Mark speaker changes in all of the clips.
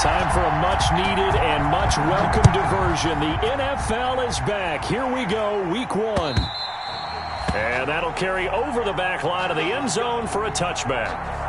Speaker 1: Time for a much-needed and much-welcome diversion. The NFL is back. Here we go, Week 1. And that'll carry over the back line of the end zone for a touchback.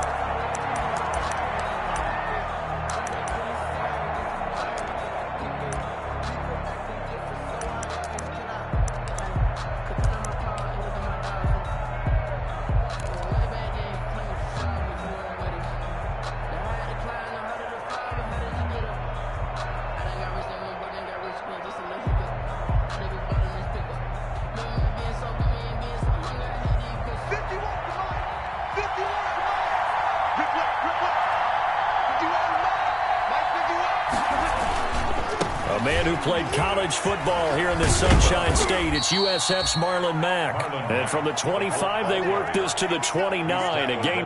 Speaker 1: Played college football here in the Sunshine State. It's USF's Marlon Mack. And from the 25, they work this to the 29. A game.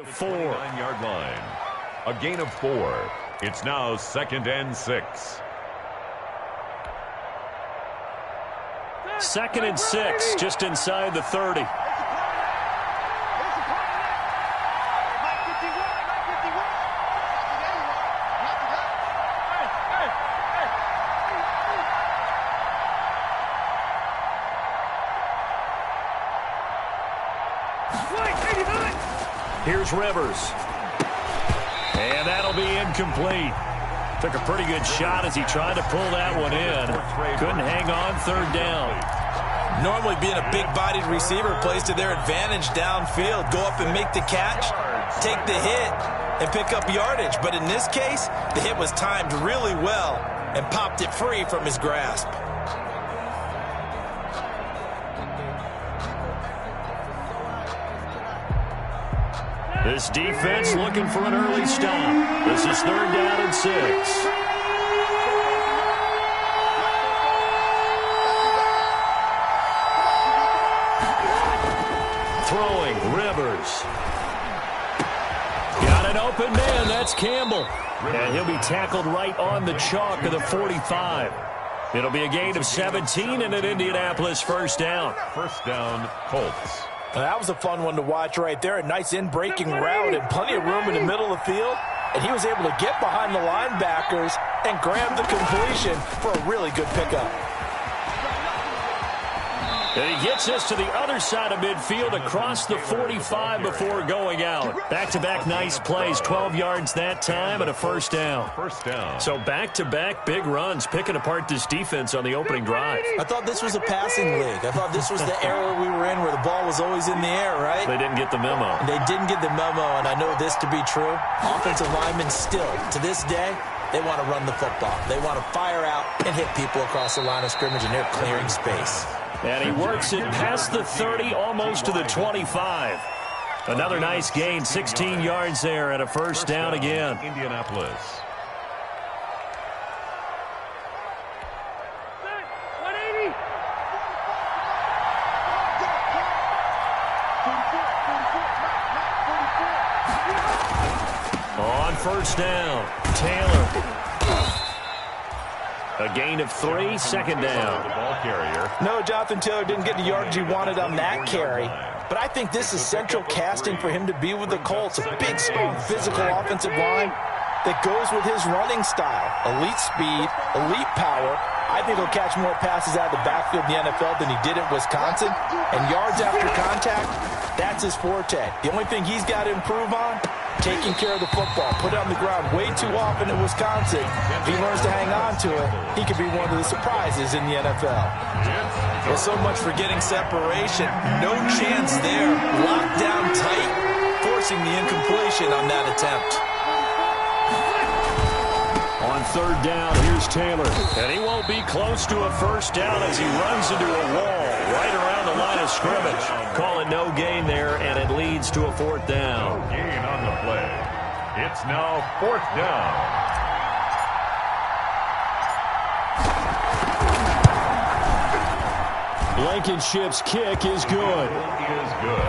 Speaker 2: Four. 9-yard line. A gain of 4. It's now 2nd and 6.
Speaker 1: 2nd and 6, just inside the 30. Here's Rivers. And that'll be incomplete. Took a pretty good shot as he tried to pull that one in. Couldn't hang on, 3rd down.
Speaker 3: Normally being a big-bodied receiver plays to their advantage downfield. Go up and make the catch, take the hit, and pick up yardage. But in this case, the hit was timed really well and popped it free from his grasp.
Speaker 1: This defense looking for an early stop. This is 3rd down and 6. Throwing, Rivers. Got an open man, that's Campbell. And he'll be tackled right on the chalk of the 45. It'll be a gain of 17 and an Indianapolis 1st down.
Speaker 2: 1st down, Colts.
Speaker 3: That was a fun one to watch right there. A nice in-breaking route and plenty of room in the middle of the field. And he was able to get behind the linebackers and grab the completion for a really good pickup.
Speaker 1: And he gets us to the other side of midfield across the 45 before going out. Back-to-back nice plays, 12 yards that time and a 1st down.
Speaker 2: 1st down.
Speaker 1: So back-to-back big runs, picking apart this defense on the opening drive.
Speaker 3: I thought this was a passing league. I thought this was the era we were in where the ball was always in the air, right?
Speaker 1: They didn't get the memo.
Speaker 3: They didn't get the memo, and I know this to be true. Offensive linemen still, to this day, they want to run the football. They want to fire out and hit people across the line of scrimmage, and they're clearing space.
Speaker 1: And he works it past the 30, almost to the 25. Another nice gain, 16 yards there and a 1st down again.
Speaker 2: Indianapolis.
Speaker 1: On 1st down, Taylor. A gain of 3, 2nd down.
Speaker 2: The ball carrier.
Speaker 3: No, Jonathan Taylor didn't get the yardage he wanted on that carry. But I think this is central casting for him to be with the Colts. A big, strong, physical offensive line that goes with his running style. Elite speed, elite power. I think he'll catch more passes out of the backfield in the NFL than he did at Wisconsin. And yards after contact, that's his forte. The only thing he's got to improve on, taking care of the football. Put it on the ground way too often at Wisconsin. If he learns to hang on to it, he could be one of the surprises in the NFL. Well, so much for getting separation. No chance there. Locked down tight, forcing the incompletion on that attempt.
Speaker 1: On third down. Here's Taylor. And he won't be close to a first down as he runs into a wall right around the line of scrimmage. Call it no gain there, and it leads to a fourth down.
Speaker 2: No gain on the play. It's now fourth down.
Speaker 1: Blankenship's kick is good.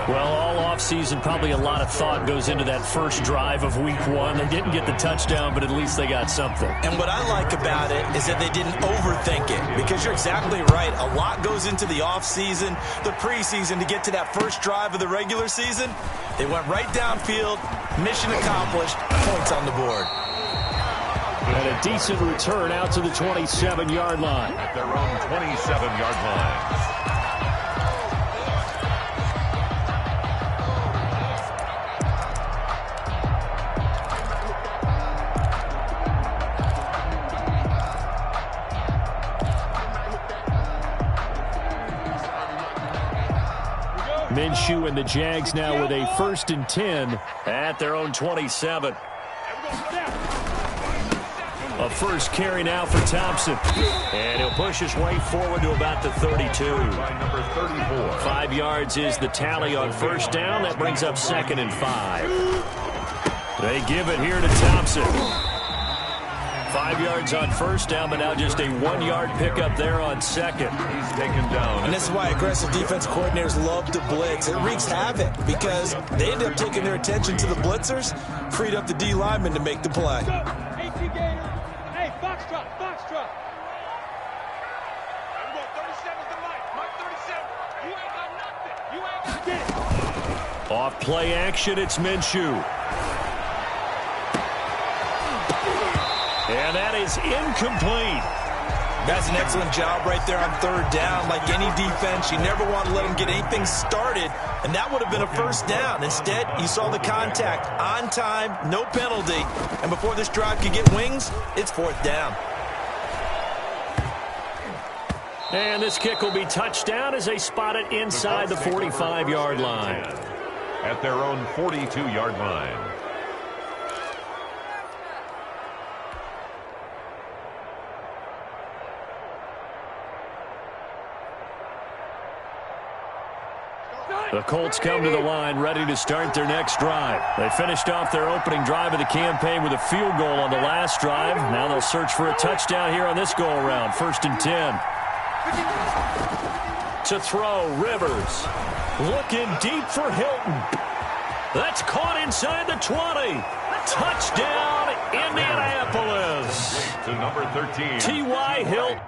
Speaker 1: Well, all offseason, probably a lot of thought goes into that first drive of week one. They didn't get the touchdown, but at least they got something.
Speaker 3: And what I like about it is that they didn't overthink it, because you're exactly right. A lot goes into the offseason, the preseason, to get to that first drive of the regular season. They went right downfield, mission accomplished, points on the board.
Speaker 1: And a decent return out to the 27-yard line.
Speaker 2: At their own 27-yard line.
Speaker 1: Minshew and the Jags now with a 1st and 10 at their own 27. A first carry now for Thompson. And he'll push his way forward to about the 32.
Speaker 2: By number 34.
Speaker 1: 5 yards is the tally on first down. That brings up 2nd and 5. They give it here to Thompson. 5 yards on first down, but now just a 1-yard pickup there on second.
Speaker 2: He's taken down.
Speaker 3: And this is why aggressive defense coordinators love to blitz. It wreaks havoc because they end up taking their attention to the blitzers, freed up the D lineman to make the play.
Speaker 4: Hey, box drop. I'm going 37 to Mike 37. You ain't got nothing. You ain't got get it.
Speaker 1: Off play action, it's Minshew. And that is incomplete.
Speaker 3: That's an excellent job right there on third down. Like any defense, you never want to let them get anything started, and that would have been a first down. Instead, you saw the contact on time, no penalty, and before this drive could get wings, it's fourth down.
Speaker 1: And this kick will be touchdown as they spot it inside the 45-yard line.
Speaker 2: At their own 42-yard line.
Speaker 1: The Colts come to the line ready to start their next drive. They finished off their opening drive of the campaign with a field goal on the last drive. Now they'll search for a touchdown here on this go-around. 1st and 10. To throw, Rivers. Looking deep for Hilton. That's caught inside the 20. Touchdown, Indianapolis.
Speaker 2: To number 13.
Speaker 1: T.Y. Hilton.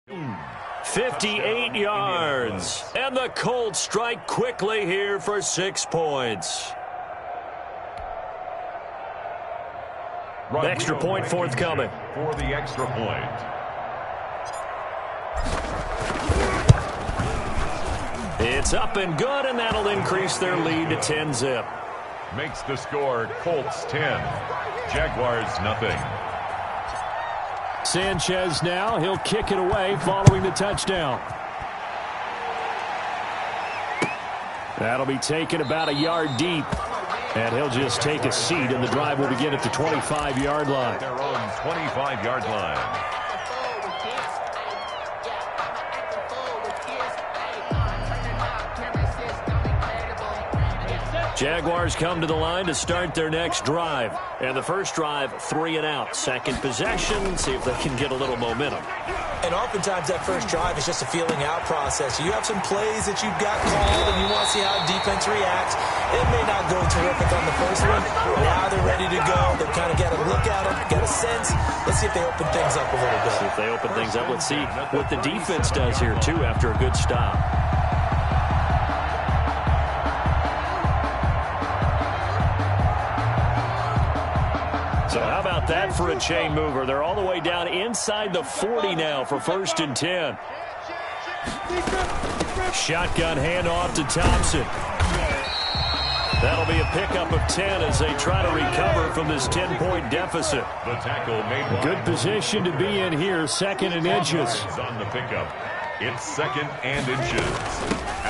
Speaker 1: Mm. 58 yards. And the Colts strike quickly here for 6 points. Extra point forthcoming.
Speaker 2: For the extra point.
Speaker 1: It's up and good, and that'll increase their lead to 10-zip.
Speaker 2: Makes the score Colts 10. Jaguars nothing.
Speaker 1: Sanchez now. He'll kick it away following the touchdown. That'll be taken about a yard deep. And he'll just take a seat, and the drive will begin at the 25-yard line.
Speaker 2: Their own 25-yard line.
Speaker 1: Jaguars come to the line to start their next drive. And the first drive, 3 and out. Second possession, see if they can get a little momentum.
Speaker 3: And oftentimes that first drive is just a feeling out process. You have some plays that you've got called and you want to see how defense reacts. It may not go terrific on the first one. Now they're ready to go. They've kind of got a look at them, got a sense. Let's see if they open things up a little bit.
Speaker 1: See if they open things up. Let's see what the defense does here, too, after a good stop. that for a chain mover. They're all the way down inside the 40 now for 1st and 10. Shotgun handoff to Thompson. That'll be a pickup of 10 as they try to recover from this 10-point deficit.
Speaker 2: The tackle made.
Speaker 1: Good position to be in here, 2nd and inches.
Speaker 2: On the pickup. It's 2nd and inches.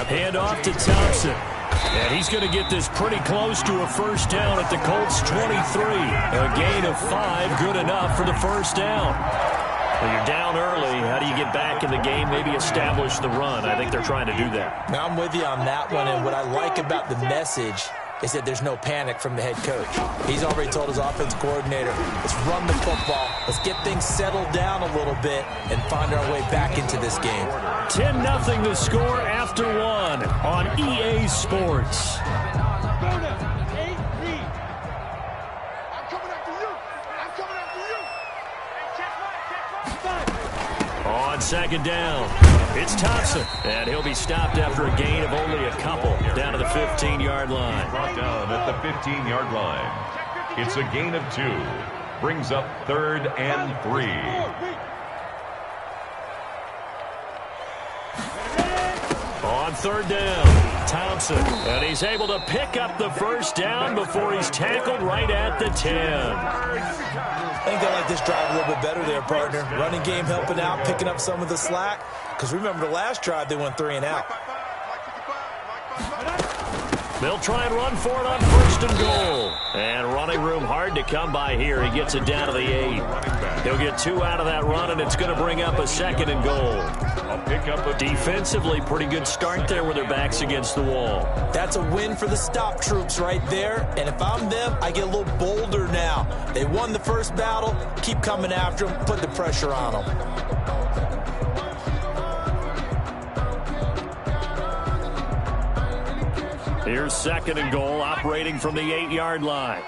Speaker 1: Handoff to Thompson. And he's going to get this pretty close to a first down at the Colts 23. A gain of 5, good enough for the first down. Well, you're down early. How do you get back in the game? Maybe establish the run. I think they're trying to do that.
Speaker 3: Now, I'm with you on that one, and what I like about the message is that there's no panic from the head coach. He's already told his offense coordinator, let's run the football. Let's get things settled down a little bit and find our way back into this game.
Speaker 1: 10-0 the score after 1 on EA Sports. On 2nd down, it's Thompson, and he'll be stopped after a gain of only a couple down to the 15-yard line.
Speaker 2: Brought down at the 15-yard line. It's a gain of 2. Brings up 3rd and 3.
Speaker 1: On 3rd down, Thompson, and he's able to pick up the first down before he's tackled right at the 10.
Speaker 3: I think I like this drive a little bit better there, partner. Running game helping out, picking up some of the slack. Because remember the last drive, they went 3 and out.
Speaker 1: They'll try and run for it on 1st and goal. And running room hard to come by here. He gets it down to the 8. He'll get 2 out of that run, and it's going to bring up a 2nd and goal.
Speaker 2: A pickup of
Speaker 1: defensively, pretty good start there with their backs against the wall.
Speaker 3: That's a win for the stop troops right there. And if I'm them, I get a little bolder now. They won the first battle. Keep coming after them. Put the pressure on them.
Speaker 1: Here's 2nd and goal, operating from the 8-yard line.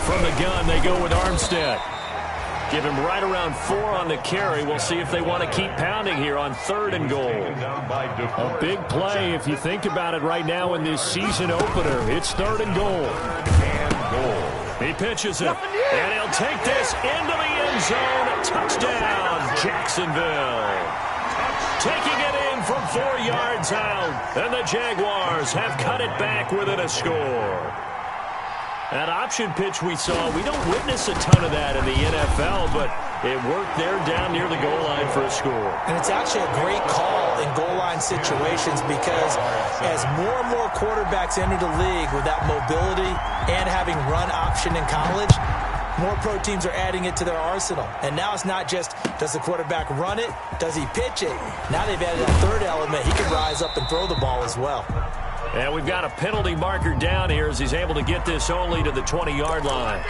Speaker 1: From the gun, they go with Armstead. Give him right around 4 on the carry. We'll see if they want to keep pounding here on 3rd and goal. A big play if you think about it right now in this season opener. It's 3rd and goal. He pitches it, and he'll take this into the end zone. Touchdown, Jacksonville. Taking it in from 4 yards out, and the Jaguars have cut it back within a score. That option pitch we saw, we don't witness a ton of that in the NFL, but it worked there down near the goal line for a score.
Speaker 3: And it's actually a great call in goal line situations because as more and more quarterbacks enter the league with that mobility and having run option in college, more pro teams are adding it to their arsenal. And now it's not just, does the quarterback run it? Does he pitch it? Now they've added a 3rd element. He can rise up and throw the ball as well.
Speaker 1: And we've got a penalty marker down here as he's able to get this only to the 20-yard line.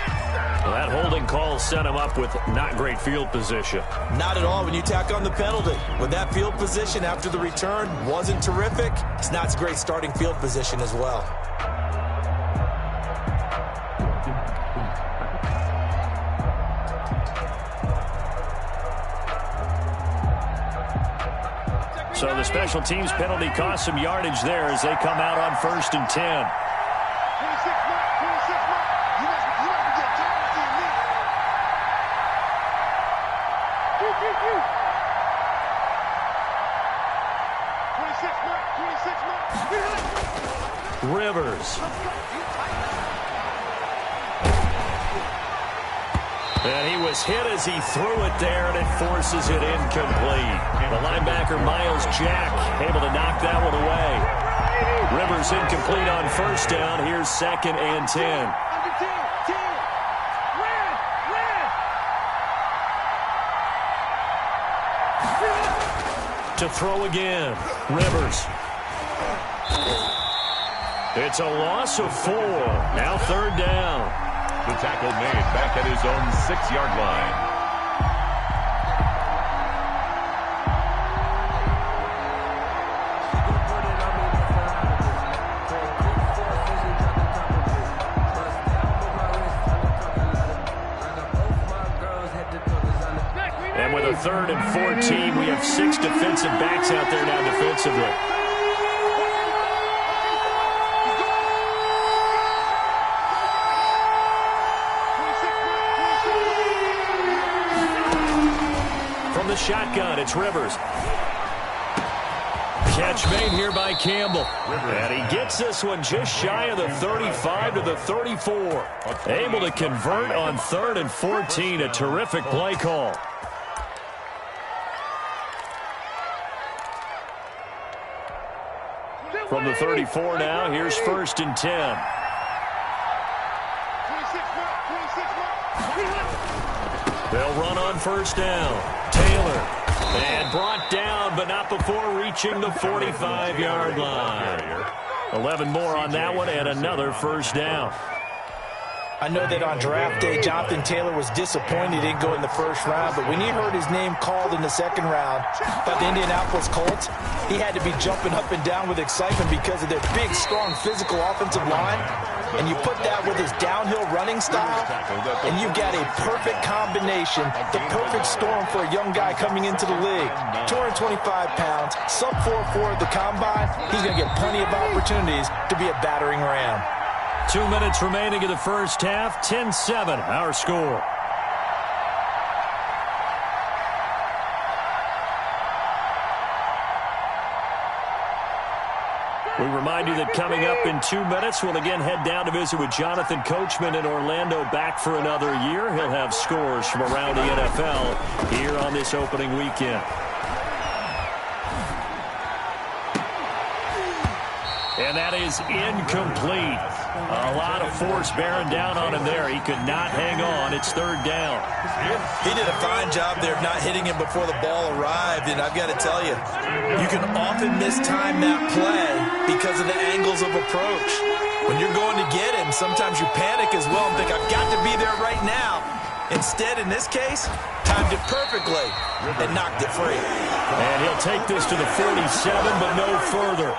Speaker 1: Well, that holding call set him up with not great field position.
Speaker 3: Not at all when you tack on the penalty. With that field position after the return wasn't terrific, it's not a great starting field position as well.
Speaker 1: So the special teams penalty cost some yardage there as they come out on 1st and 10. Rivers. And he was hit as he threw it there, and it forces it incomplete. The linebacker, Miles Jack, able to knock that one away. Rivers incomplete on 1st down. Here's 2nd and 10. To throw again, Rivers. It's a loss of 4. Now 3rd down.
Speaker 2: The tackle made back at his own 6-yard line.
Speaker 1: And with a 3rd and 14, we have 6 defensive backs out there now defensively. shotgun. It's Rivers. Catch made here by Campbell. And he gets this one just shy of the 35 to the 34. Able to convert on 3rd and 14. A terrific play call. From the 34 now, here's 1st and 10. They'll run on 1st down. Taylor. And brought down, but not before reaching the 45-yard line. 11 more on that one, and another 1st down.
Speaker 3: I know that on draft day, Jonathan Taylor was disappointed he didn't go in the 1st round, but when he heard his name called in the 2nd round by the Indianapolis Colts, he had to be jumping up and down with excitement because of their big, strong, physical offensive line. And you put that with his downhill running style, and you've got a perfect combination, the perfect storm for a young guy coming into the league. 225 pounds, sub 4.4 at the combine. He's going to get plenty of opportunities to be a battering ram.
Speaker 1: 2 minutes remaining in the 1st half. 10-7, our score. We remind you that coming up in 2 minutes, we'll again head down to visit with Jonathan Coachman in Orlando, back for another year. He'll have scores from around the NFL here on this opening weekend. And that is incomplete. A lot of force bearing down on him there. He could not hang on. It's 3rd down.
Speaker 3: He did a fine job there of not hitting him before the ball arrived, and I've got to tell you, you can often mistime that play because of the angles of approach. When you're going to get him, sometimes you panic as well and think, I've got to be there right now. Instead, in this case, timed it perfectly and knocked it free.
Speaker 1: And he'll take this to the 47, but no further,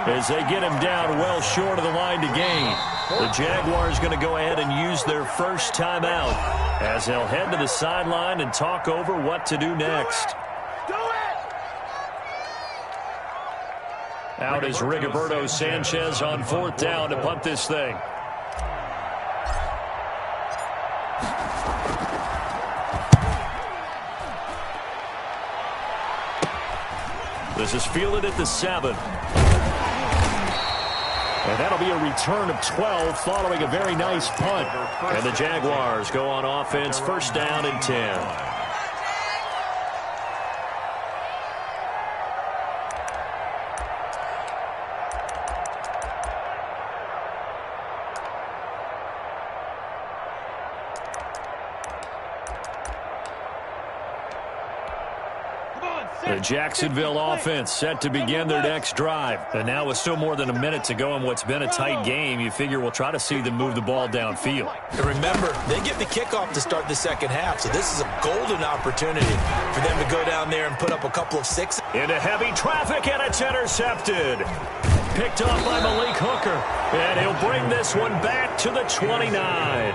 Speaker 1: as they get him down well short of the line to gain. The Jaguars going to go ahead and use their 1st timeout as they'll head to the sideline and talk over what to do next. Out is Rigoberto Sanchez on 4th down to punt this thing. This is fielded at the 7. And that'll be a return of 12 following a very nice punt. And the Jaguars go on offense, 1st down and 10. The Jacksonville offense set to begin their next drive. And now with still more than a minute to go in what's been a tight game, you figure we'll try to see them move the ball downfield.
Speaker 3: And remember, they get the kickoff to start the 2nd half, so this is a golden opportunity for them to go down there and put up a couple of sixes.
Speaker 1: Into heavy traffic, and it's intercepted. Picked off by Malik Hooker. And he'll bring this one back to the 29.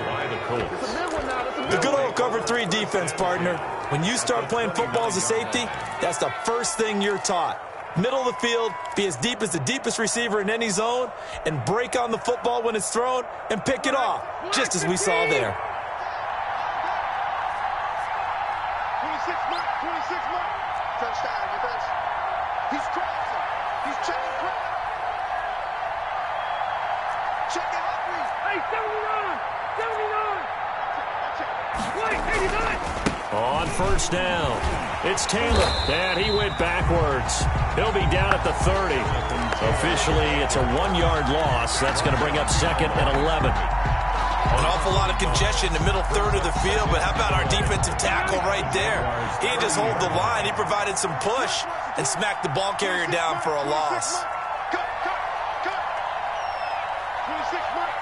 Speaker 3: The good old cover 3 defense, partner. When you start playing football as a safety, that's the first thing you're taught. Middle of the field, be as deep as the deepest receiver in any zone, and break on the football when it's thrown and pick it off, just as we saw there.
Speaker 4: 26 mark. Touchdown, defense. He's crossing. He's checking quick. Checking up, please. Hey, 79. 89.
Speaker 1: On 1st down, it's Taylor, and he went backwards. He'll be down at the 30. Officially, it's a 1-yard loss. That's going to bring up 2nd and 11.
Speaker 3: An awful lot of congestion in the middle 3rd of the field, but how about our defensive tackle right there? He didn't just hold the line. He provided some push and smacked the ball carrier down for a loss.
Speaker 4: Cut. 26 mark.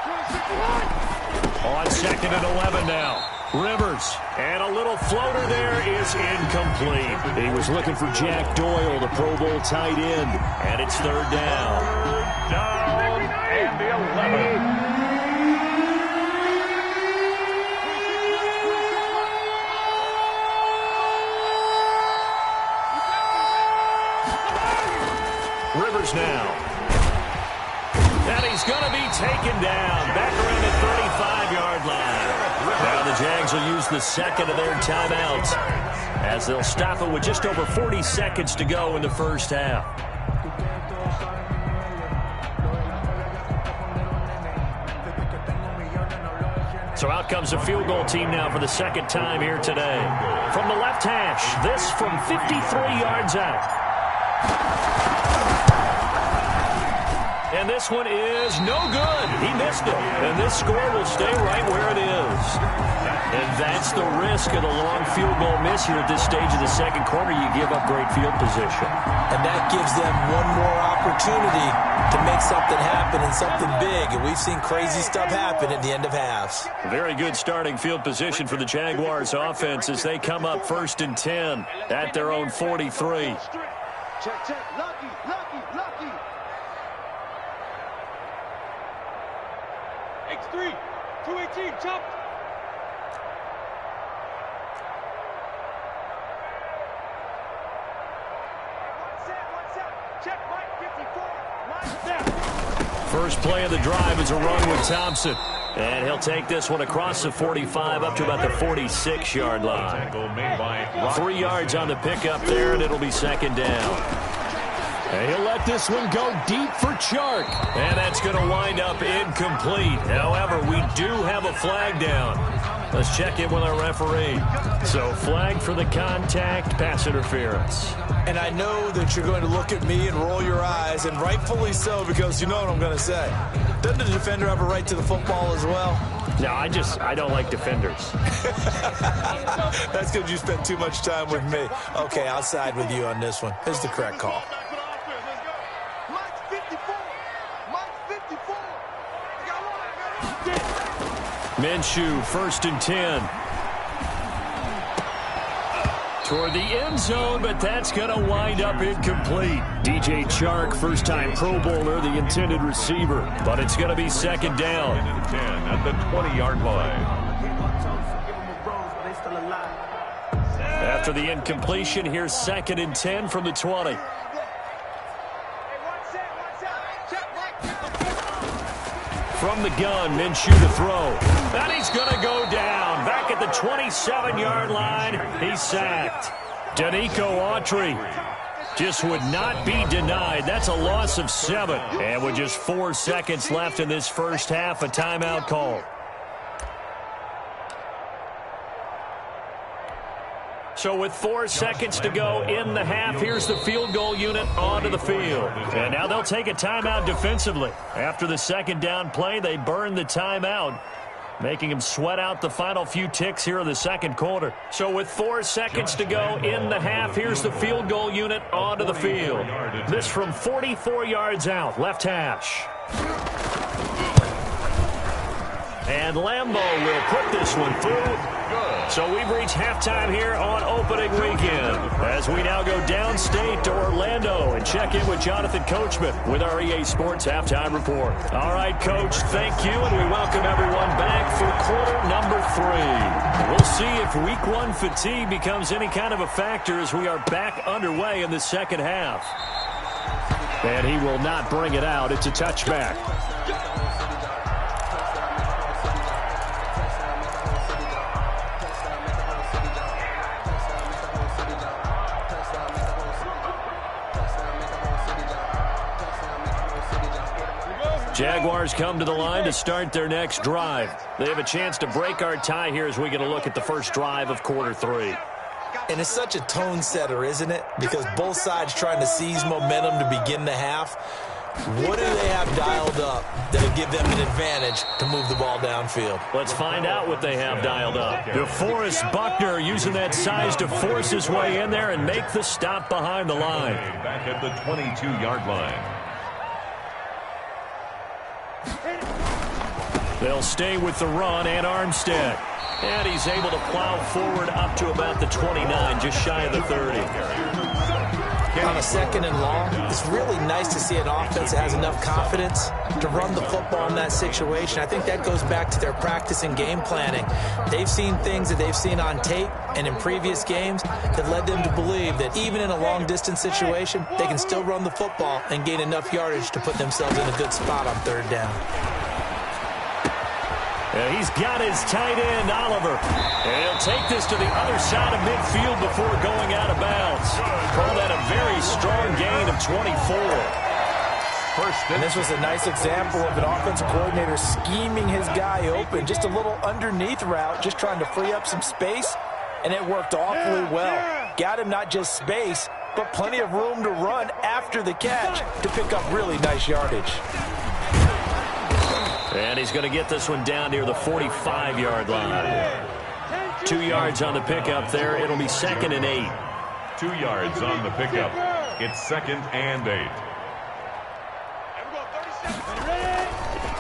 Speaker 1: On 2nd and 11 now. Rivers, and a little floater there is incomplete. He was looking for Jack Doyle, the Pro Bowl tight end, and it's 3rd down.
Speaker 2: Down and the 11.
Speaker 1: Rivers now. And he's going to be taken down back around the 35-yard line. Now the Jags will use the 2nd of their timeouts as they'll stop it with just over 40 seconds to go in the first half. So out comes the field goal team now for the second time here today. From the left hash, this from 53 yards out. And this one is no good. He missed it. And this score will stay right where it is. And that's the risk of the long field goal miss here at this stage of the second quarter. You give up great field position.
Speaker 3: And that gives them one more opportunity to make something happen and something big. And we've seen crazy stuff happen at the end of halves.
Speaker 1: Very good starting field position for the Jaguars offense as they come up 1st and 10 at their own 43.
Speaker 4: Check, check. Lucky, lucky, lucky. X3, 218, jump. One set. Check, Mike, 54. Line step.
Speaker 1: First play of the drive is a run with Thompson. And he'll take this one across the 45 up to about the 46-yard line. 3 yards on the pickup there, and it'll be second down. And he'll let this one go deep for Chark. And that's going to wind up incomplete. However, we do have a flag down. Let's check in with our referee. So flag for the contact, pass interference.
Speaker 3: And I know that you're going to look at me and roll your eyes, and rightfully so, because you know what I'm going to say. Doesn't the defender have a right to the football as well?
Speaker 1: No, I don't like defenders.
Speaker 3: That's because you spent too much time with me. Okay, I'll side with you on this one. Here's the correct call.
Speaker 1: Minshew, 1st and 10. Toward the end zone, but that's going to wind up incomplete. DJ Chark, first-time Pro Bowler, the intended receiver. But it's going to be second down.
Speaker 2: 10 at the 20-yard line.
Speaker 1: After the incompletion, here's 2nd and 10 from the 20. From the gun, Minshew to throw. And he's going to go down. Back at the 27-yard line, he's sacked. Danico Autry just would not be denied. That's a loss of 7. And with just 4 seconds left in this first half, a timeout call. So with 4 seconds to go in the half, here's the field goal unit onto the field. And now they'll take a timeout defensively. After the second down play, they burn the timeout, making them sweat out the final few ticks here in the second quarter. So with 4 seconds to go in the half, here's the field goal unit onto the field. This from 44 yards out, left hash. And Lambeau will put this one through. So we've reached halftime here on opening weekend as we now go downstate to Orlando and check in with Jonathan Coachman with our EA Sports Halftime Report. All right, Coach, thank you, and we welcome everyone back for quarter number 3. We'll see if week 1 fatigue becomes any kind of a factor as we are back underway in the second half. And he will not bring it out. It's a touchback. Jaguars come to the line to start their next drive. They have a chance to break our tie here as we get a look at the first drive of quarter 3.
Speaker 3: And it's such a tone setter, isn't it? Because both sides trying to seize momentum to begin the half. What do they have dialed up that'll give them an advantage to move the ball downfield?
Speaker 1: Let's find out what they have dialed up. DeForest Buckner using that size to force his way in there and make the stop behind the line.
Speaker 2: Back at the 22-yard line.
Speaker 1: They'll stay with the run and Armstead. And he's able to plow forward up to about the 29, just shy of the 30.
Speaker 3: On a 2nd and long, it's really nice to see an offense that has enough confidence to run the football in that situation. I think that goes back to their practice and game planning. They've seen things that they've seen on tape and in previous games that led them to believe that even in a long-distance situation, they can still run the football and gain enough yardage to put themselves in a good spot on 3rd down.
Speaker 1: And he's got his tight end, Oliver. And he'll take this to the other side of midfield before going out of bounds. Call that a very strong gain of 24.
Speaker 3: And this was a nice example of an offensive coordinator scheming his guy open. Just a little underneath route, just trying to free up some space. And it worked awfully well. Got him not just space, but plenty of room to run after the catch to pick up really nice yardage.
Speaker 1: And he's going to get this one down near the 45-yard line. 2 yards on the pickup there. It'll be 2nd and 8.
Speaker 2: 2 yards on the pickup. It's 2nd and 8.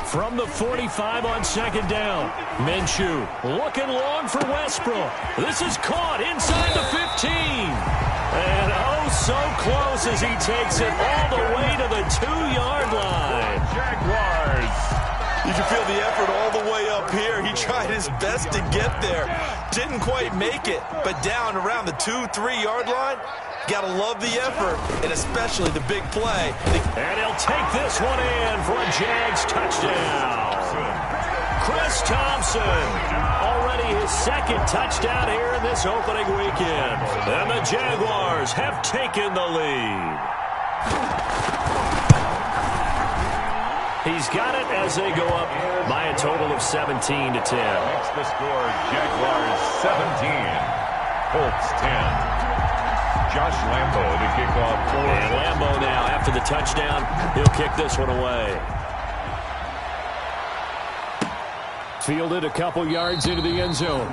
Speaker 1: From the 45 on 2nd down. Minshew looking long for Westbrook. This is caught inside the 15. And oh, so close as he takes it all the way to the 2-yard line.
Speaker 2: Jaguars.
Speaker 3: You can feel the effort all the way up here. He tried his best to get there. Didn't quite make it, but down around the 2-3-yard line, got to love the effort, and especially the big play.
Speaker 1: And he'll take this one in for a Jags touchdown. Chris Thompson, already his 2nd touchdown here in this opening weekend. And the Jaguars have taken the lead. He's got it as they go up by a total of 17-10.
Speaker 2: Makes the score Jaguars 17, Colts 10. Josh Lambo to kick off for.
Speaker 1: And Lambo now, after the touchdown, he'll kick this one away. Fielded a couple yards into the end zone.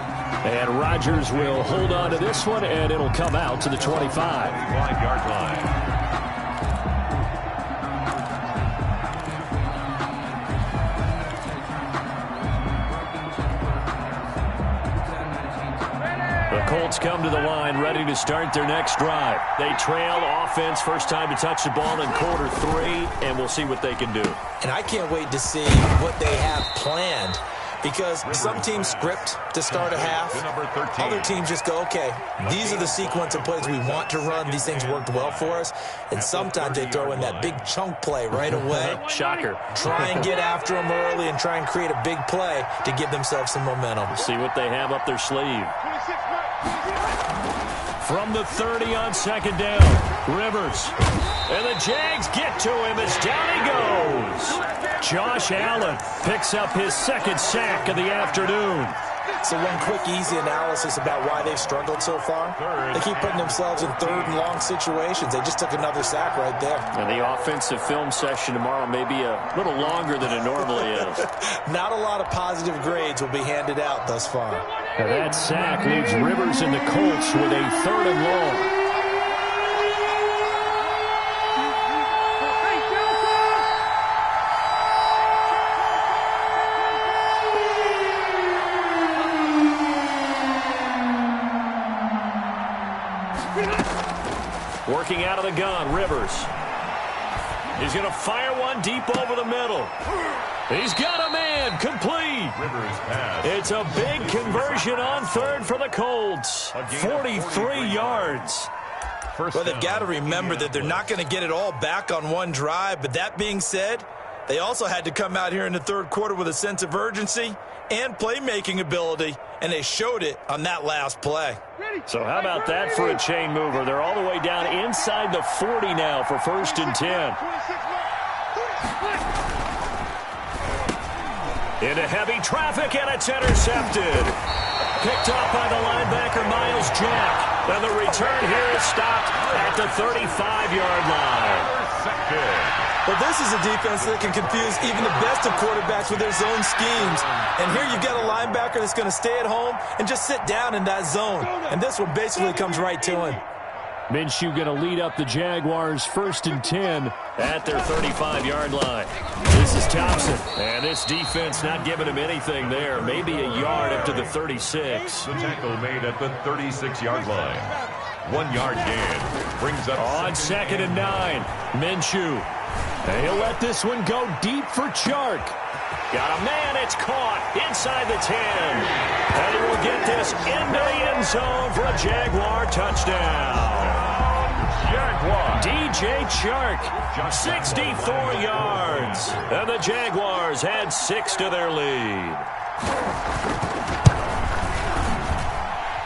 Speaker 1: And Rodgers will hold on to this one, and it'll come out to the 25.
Speaker 2: 5-yard line.
Speaker 1: Colts come to the line ready to start their next drive. They trail offense, first time to touch the ball in quarter 3, and we'll see what they can do.
Speaker 3: And I can't wait to see what they have planned, because some teams script to start a half. Other teams just go, okay, these are the sequence of plays we want to run. These things worked well for us. And sometimes they throw in that big chunk play right away.
Speaker 1: Shocker.
Speaker 3: Try and get after them early and try and create a big play to give themselves some momentum.
Speaker 1: See what they have up their sleeve. From the 30 on 2nd down, Rivers. And the Jags get to him as down he goes. Josh Allen picks up his 2nd sack of the afternoon.
Speaker 3: So one quick, easy analysis about why they've struggled so far. They keep putting themselves in 3rd and long situations. They just took another sack right there.
Speaker 1: And the offensive film session tomorrow may be a little longer than it normally is.
Speaker 3: Not a lot of positive grades will be handed out thus far.
Speaker 1: Now that sack leaves Rivers and the Colts with a 3rd and long. Working out of the gun, Rivers. He's going to fire one deep over the middle. He's got a man, complete.
Speaker 2: Rivers pass.
Speaker 1: It's a big conversion on 3rd for the Colts. 43 yards.
Speaker 3: Well, they've got to remember that they're not going to get it all back on one drive. But that being said, they also had to come out here in the 3rd quarter with a sense of urgency and playmaking ability, and they showed it on that last play.
Speaker 1: So how about that for a chain mover? They're all the way down inside the 40 now for 1st and 10. Into heavy traffic, and it's intercepted. Picked off by the linebacker, Miles Jack. And the return here is stopped at the 35-yard line.
Speaker 3: Well, this is a defense that can confuse even the best of quarterbacks with their zone schemes. And here you've got a linebacker that's going to stay at home and just sit down in that zone. And this one basically comes right to him.
Speaker 1: Minshew going to lead up the Jaguars 1st and 10 at their 35-yard line. This is Thompson, and this defense not giving him anything there. Maybe a yard up to the 36.
Speaker 2: The tackle made at the 36-yard line. 1 yard gain brings up
Speaker 1: on 2nd and 9. Minshew. And he'll let this one go deep for Chark. Got a man, it's caught inside the 10. And he will get this into the end zone for a Jaguar touchdown.
Speaker 2: Jaguar.
Speaker 1: DJ Chark, 64 yards. And the Jaguars add 6 to their lead.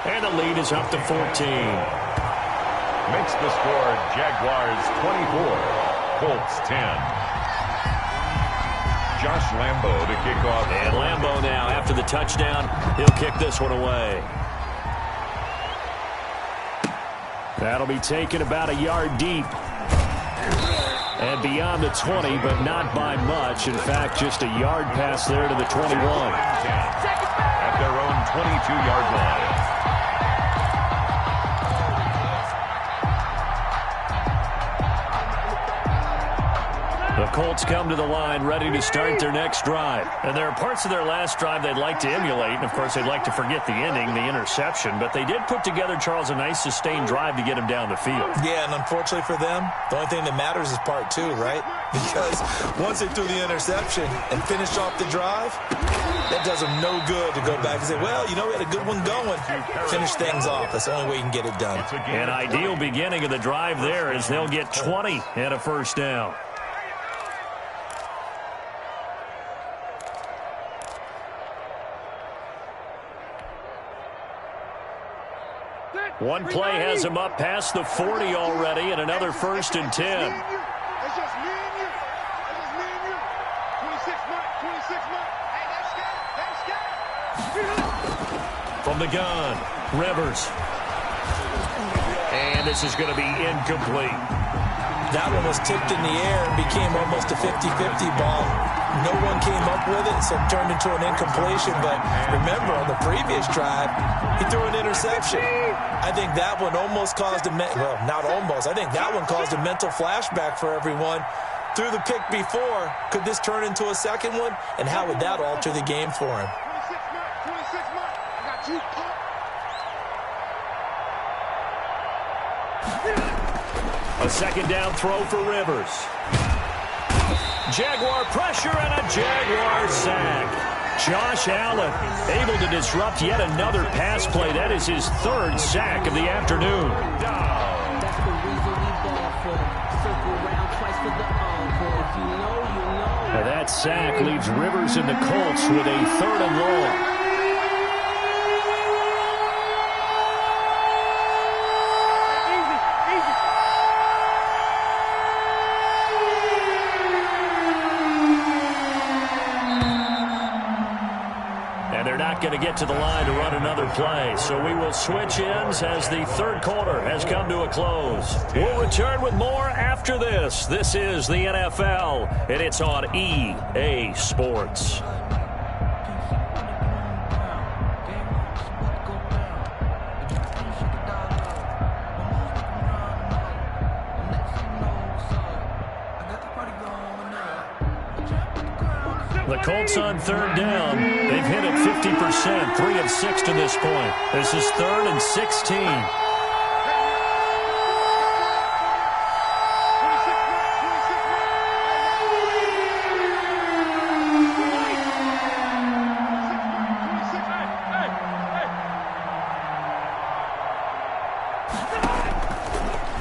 Speaker 1: And the lead is up to 14.
Speaker 2: Makes the score Jaguars 24, Colts 10. Josh Lambo to kick off.
Speaker 1: And Lambo now, after the touchdown, he'll kick this one away. That'll be taken about a yard deep. And beyond the 20, but not by much. In fact, just a yard pass there to the 21.
Speaker 2: At their own 22-yard line.
Speaker 1: The Colts come to the line ready to start their next drive. And there are parts of their last drive they'd like to emulate. And, of course, they'd like to forget the ending, the interception. But they did put together, Charles, a nice sustained drive to get him down the field.
Speaker 3: Yeah, and unfortunately for them, the only thing that matters is part two, right? Because once they threw the interception and finished off the drive, that does them no good to go back and say, well, you know, we had a good one going. Finish things off. That's the only way you can get it done.
Speaker 1: An ideal beginning of the drive there is they'll get 20 and a first down. One play has him up past the 40 already, and another 1st and 10.
Speaker 4: That's just me and you. That's just me and you. 26 months. Hey, that's scared.
Speaker 1: From the gun, Rivers. And this is going to be incomplete.
Speaker 3: That one was tipped in the air and became almost a 50-50 ball. No one came up with it, so it turned into an incompletion. But remember, on the previous drive, he threw an interception. I think that one almost caused a well, not almost. I think that one caused a mental flashback for everyone. Threw the pick before. Could this turn into a second one? And how would that alter the game for him?
Speaker 4: 26 months. I got you.
Speaker 1: A second down throw for Rivers. Jaguar pressure and a Jaguar sack. Josh Allen able to disrupt yet another pass play. That is his 3rd sack of the afternoon. Now that sack leaves Rivers and the Colts with a 3rd and long. Going to get to the line to run another play. So we will switch ends as the 3rd quarter has come to a close. We'll return with more after this. This is the NFL, and it's on EA Sports. The Colts on 3rd down. They've hit it 50%, 3 of 6 to this point. This is 3rd and 16.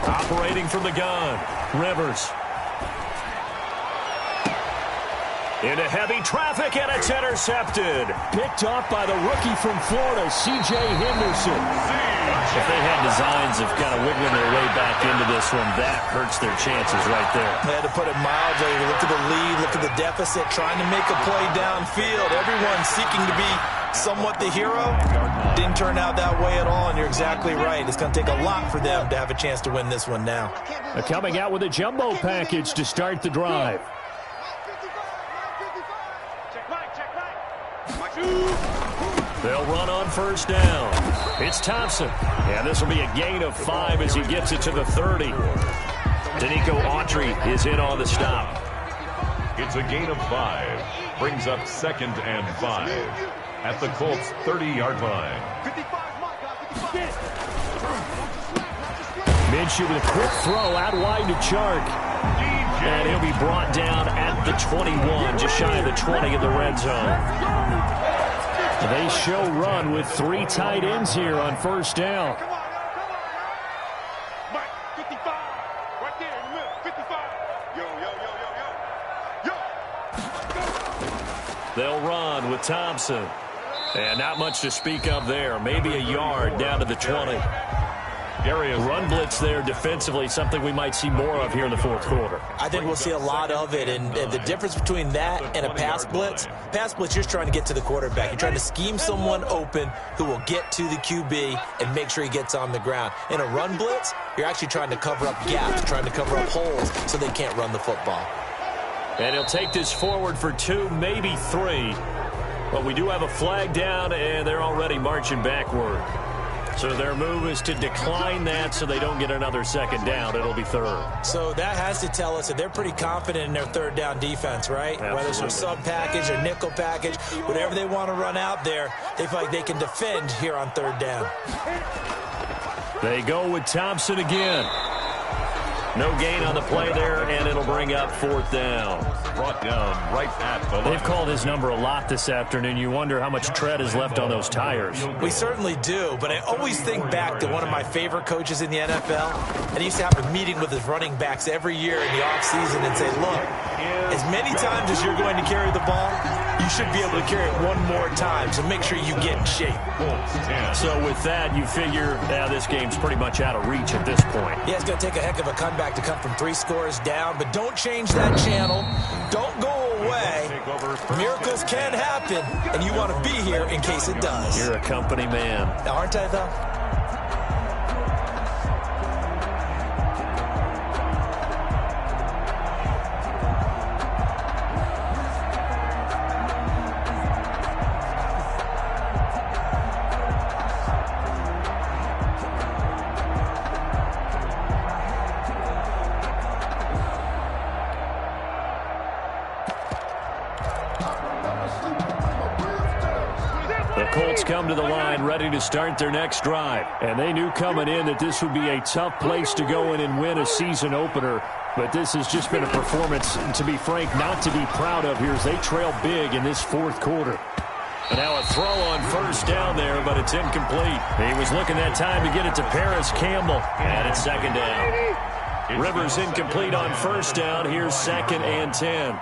Speaker 1: Operating from the gun, Rivers. Into heavy traffic, and it's intercepted. Picked off by the rookie from Florida, C.J. Henderson. If they had designs of kind of wiggling their way back into this one, that hurts their chances right there.
Speaker 3: They had to put it mildly. Look at the lead, look at the deficit, trying to make a play downfield. Everyone seeking to be somewhat the hero. Didn't turn out that way at all, and you're exactly right. It's going to take a lot for them to have a chance to win this one now.
Speaker 1: They're coming out with a jumbo package to start the drive. They'll run on 1st down. It's Thompson. And this will be a gain of 5 as he gets it to the 30. Danico Autry is in on the stop.
Speaker 2: It's a gain of 5. Brings up 2nd and 5. At the Colts' 30-yard line.
Speaker 1: Minshew with a quick throw out wide to Chark. And he'll be brought down at the 21, just shy of the 20 in the red zone. They show run with 3 tight ends here on 1st down.
Speaker 4: Come on, Mike, 55. Right there in the middle, 55. Yo.
Speaker 1: They'll run with Thompson. And not much to speak of there. Maybe a yard down to the 20. Run blitz there defensively, something we might see more of here in the fourth quarter.
Speaker 3: I think we'll see a lot of it, and the difference between that and a pass blitz, you're trying to get to the quarterback. You're trying to scheme someone open who will get to the QB and make sure he gets on the ground. In a run blitz, you're actually trying to cover up gaps, trying to cover up holes so they can't run the football.
Speaker 1: And he'll take this forward for 2, maybe 3. But we do have a flag down, and they're already marching backward. So their move is to decline that so they don't get another second down. It'll be 3rd.
Speaker 3: So that has to tell us that they're pretty confident in their 3rd down defense, right?
Speaker 1: Absolutely.
Speaker 3: Whether it's a sub package or nickel package, whatever they want to run out there, they feel like they can defend here on 3rd down.
Speaker 1: They go with Thompson again. No gain on the play there, and it'll bring up 4th down.
Speaker 2: Brought down right at the line.
Speaker 1: They've called his number a lot this afternoon. You wonder how much tread is left on those tires.
Speaker 3: We certainly do, but I always think back to one of my favorite coaches in the NFL, and he used to have a meeting with his running backs every year in the offseason and say, look, as many times as you're going to carry the ball, you should be able to carry it one more time, so make sure you get in shape.
Speaker 1: So with that, you figure this game's pretty much out of reach at this point.
Speaker 3: Yeah, it's going to take a heck of a comeback to come from 3 scores down, but don't change that channel. Don't go away. Miracles can happen, and you want to be here in case it does.
Speaker 1: You're a company man.
Speaker 3: Aren't I, though?
Speaker 1: Come to the line, ready to start their next drive. And they knew coming in that this would be a tough place to go in and win a season opener. But this has just been a performance, to be frank, not to be proud of here as they trail big in this 4th quarter. And now a throw on 1st down there, but it's incomplete. He was looking that time to get it to Paris Campbell. And it's 2nd down. Rivers incomplete on 1st down. Here's 2nd and 10.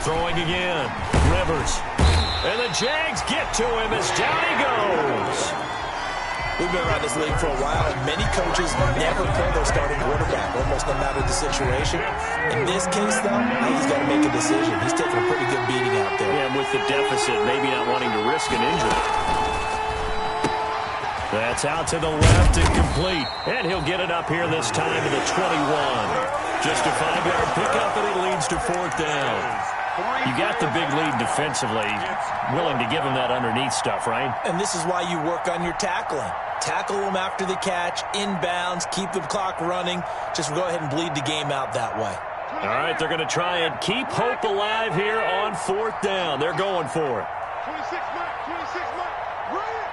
Speaker 1: Throwing again. Rivers. And the Jags get to him as down he goes.
Speaker 3: We've been around this league for a while, and many coaches never pull their starting quarterback, almost no matter the situation. In this case, though, he's got to make a decision. He's taking a pretty good beating out there.
Speaker 1: Yeah, and with the deficit, maybe not wanting to risk an injury. That's out to the left and complete. And he'll get it up here this time to the 21. Just a 5-yard pickup, and it leads to 4th down. You got the big lead defensively, willing to give him that underneath stuff, right?
Speaker 3: And this is why you work on your tackling. Tackle them after the catch, inbounds, keep the clock running. Just go ahead and bleed the game out that way.
Speaker 1: All right, they're going to try and keep hope alive here on 4th down. They're going for it.
Speaker 4: 26 Mike, run it!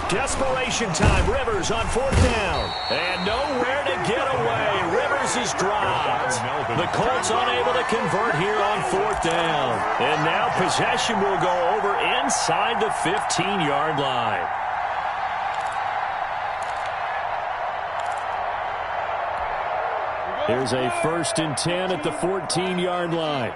Speaker 1: Desperation time. Rivers on 4th down. And nowhere to get away. Rivers is dropped. The Colts unable to convert here on 4th down. And now possession will go over inside the 15-yard line. Here's a 1st and 10 at the 14-yard line.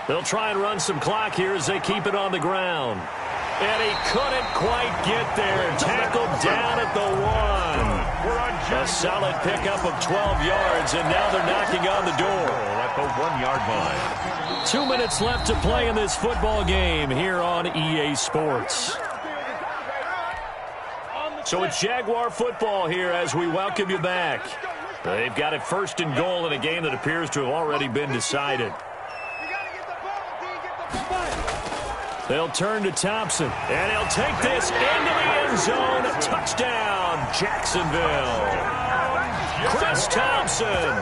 Speaker 1: They'll try and run some clock here as they keep it on the ground. And he couldn't quite get there. Tackled down at the 1. A solid pickup of 12 yards, and now they're knocking on the door.
Speaker 2: At the 1-yard line.
Speaker 1: 2 minutes left to play in this football game here on EA Sports. So it's Jaguar football here as we welcome you back. They've got it 1st and goal in a game that appears to have already been decided. They'll turn to Thompson, and he'll take this into the end zone. Touchdown, Jacksonville. Chris Thompson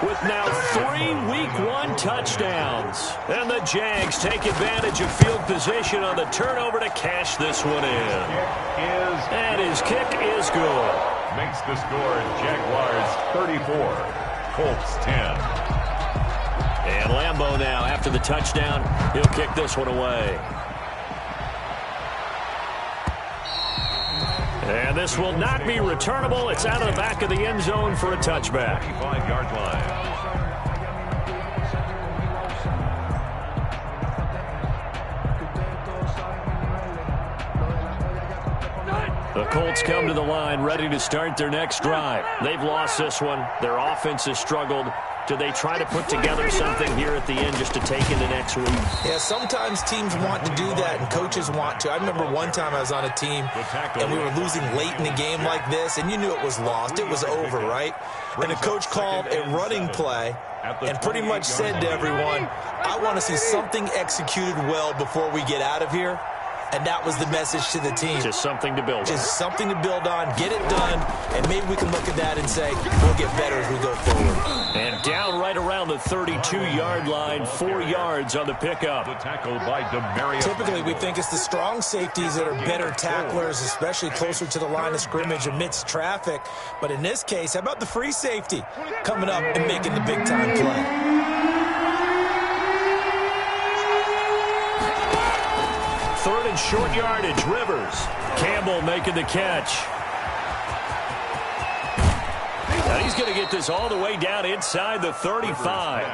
Speaker 1: with now 3 Week 1 touchdowns. And the Jags take advantage of field position on the turnover to cash this one in. And his kick is good.
Speaker 2: Makes the score Jaguars 34, Colts 10.
Speaker 1: And Lambeau now, after the touchdown, he'll kick this one away. And this will not be returnable. It's out of the back of the end zone for a touchback.
Speaker 2: 55-yard line.
Speaker 1: The Colts come to the line ready to start their next drive. They've lost this one. Their offense has struggled. Do they try to put together something here at the end just to take into next week?
Speaker 3: Yeah, sometimes teams want to do that and coaches want to. I remember one time I was on a team and we were losing late in the game like this, and you knew it was lost. It was over, right? And the coach called a running play and pretty much said to everyone, I want to see something executed well before we get out of here. And that was the message to the team.
Speaker 1: Just something to build on.
Speaker 3: Just something to build on, get it done, and maybe we can look at that and say, we'll get better as we go forward.
Speaker 1: And down right around the 32-yard line, 4 yards on the pickup.
Speaker 2: The tackle by Demarius.
Speaker 3: Typically, we think it's the strong safeties that are better tacklers, especially closer to the line of scrimmage amidst traffic. But in this case, how about the free safety coming up and making the big-time play?
Speaker 1: Third and short yardage, Rivers. Campbell making the catch. And he's going to get this all the way down inside the 35.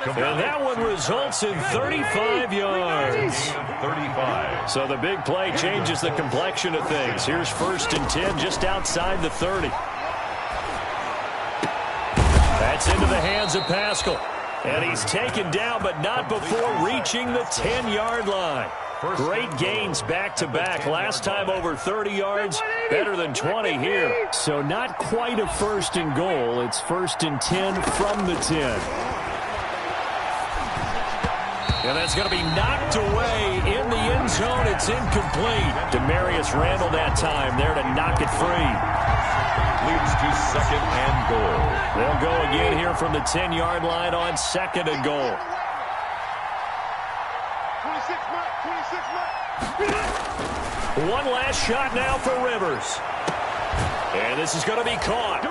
Speaker 1: And that one results in 35 yards.
Speaker 2: 35.
Speaker 1: So the big play changes the complexion of things. Here's 1st and 10 just outside the 30. That's into the hands of Pascal. And he's taken down, but not before reaching the 10-yard line. Great gains back-to-back. Last time over 30 yards, better than 20 here. So not quite a 1st and goal. It's 1st and 10 from the 10. And that's going to be knocked away in the end zone. It's incomplete. Demarius Randall that time there to knock it free.
Speaker 2: Leads to 2nd and goal.
Speaker 1: They'll go again here from the 10-yard line on 2nd and goal.
Speaker 4: 26
Speaker 1: One last shot now for Rivers. And this is going to be caught.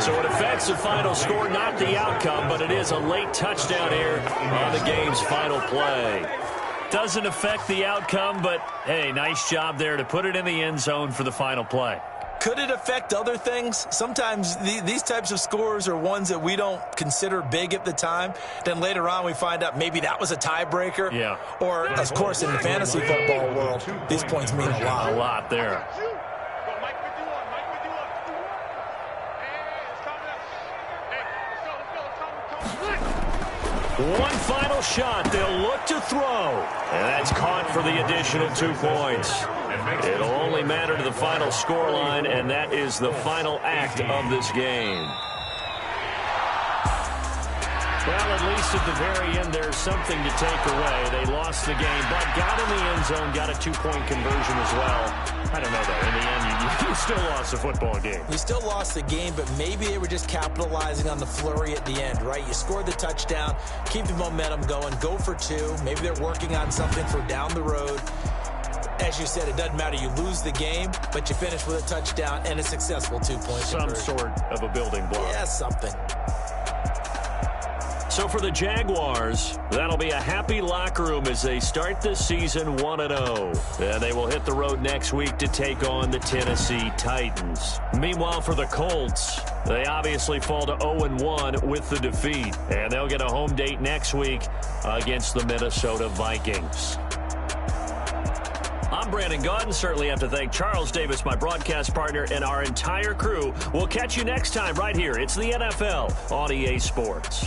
Speaker 1: So it affects the final score, not the outcome, but it is a late touchdown here on the game's final play. Doesn't affect the outcome, but, hey, nice job there to put it in the end zone for the final play.
Speaker 3: Could it affect other things? Sometimes these types of scores are ones that we don't consider big at the time. Then later on we find out maybe that was a tiebreaker.
Speaker 1: Yeah.
Speaker 3: Or, of course, in the fantasy football world, these points mean a lot.
Speaker 1: A lot there. One final shot. They'll look to throw. And that's caught for the additional 2 points. It'll only matter to the final scoreline, and that is the final act of this game. Well, at least at the very end, there's something to take away. They lost the game, but got in the end zone, got a 2-point conversion as well. I don't know, though. In the end, you still lost the football game.
Speaker 3: You still lost the game, but maybe they were just capitalizing on the flurry at the end, right? You scored the touchdown, keep the momentum going, go for 2. Maybe they're working on something for down the road. As you said, it doesn't matter. You lose the game, but you finish with a touchdown and a successful 2-point conversion.
Speaker 1: Some sort of a building block.
Speaker 3: Yeah, something.
Speaker 1: So for the Jaguars, that'll be a happy locker room as they start this season 1-0. And they will hit the road next week to take on the Tennessee Titans. Meanwhile, for the Colts, they obviously fall to 0-1 with the defeat. And they'll get a home date next week against the Minnesota Vikings. I'm Brandon Gaudin. Certainly have to thank Charles Davis, my broadcast partner, and our entire crew. We'll catch you next time right here. It's the NFL on EA Sports.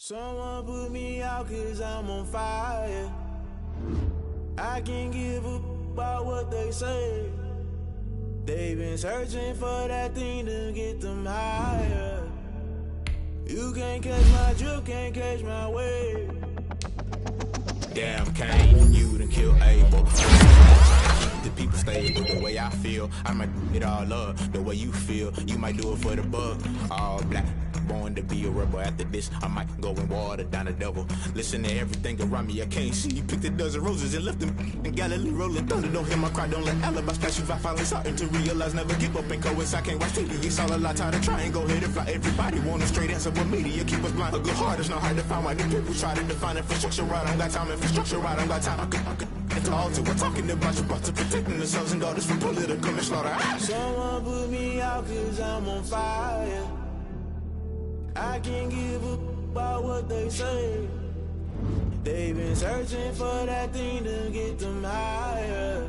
Speaker 5: Someone put me out 'cause I'm on fire. I can't give up about what they say. They've been searching for that thing to get them higher. You can't catch my drift, can't catch my wave.
Speaker 6: Damn, Kane, you done killed Abel. The people stable the way I feel. I might it all up the way you feel. You might do it for the buck. All black, born to be a rebel. After this, I might go and water down the devil. Listen to everything around me, I can't see. You picked a dozen roses and left them in Galilee rolling thunder. Don't hear my cry, don't let alibis pass you. I finally starting to realize, never give up and coast. I can't watch TV, it's all a lot. Time to try and go ahead and fly. Everybody want a straight answer, but media keep us blind. A good heart is not hard to find. Why the people try to define infrastructure right? I don't got time, infrastructure right, I don't got time. I could it's all to we're talking about you, about to protecting the sons and daughters from political and slaughter.
Speaker 5: Someone put me out 'cause I'm on fire. I can't give up about what they say. They've been searching for that thing to get them higher.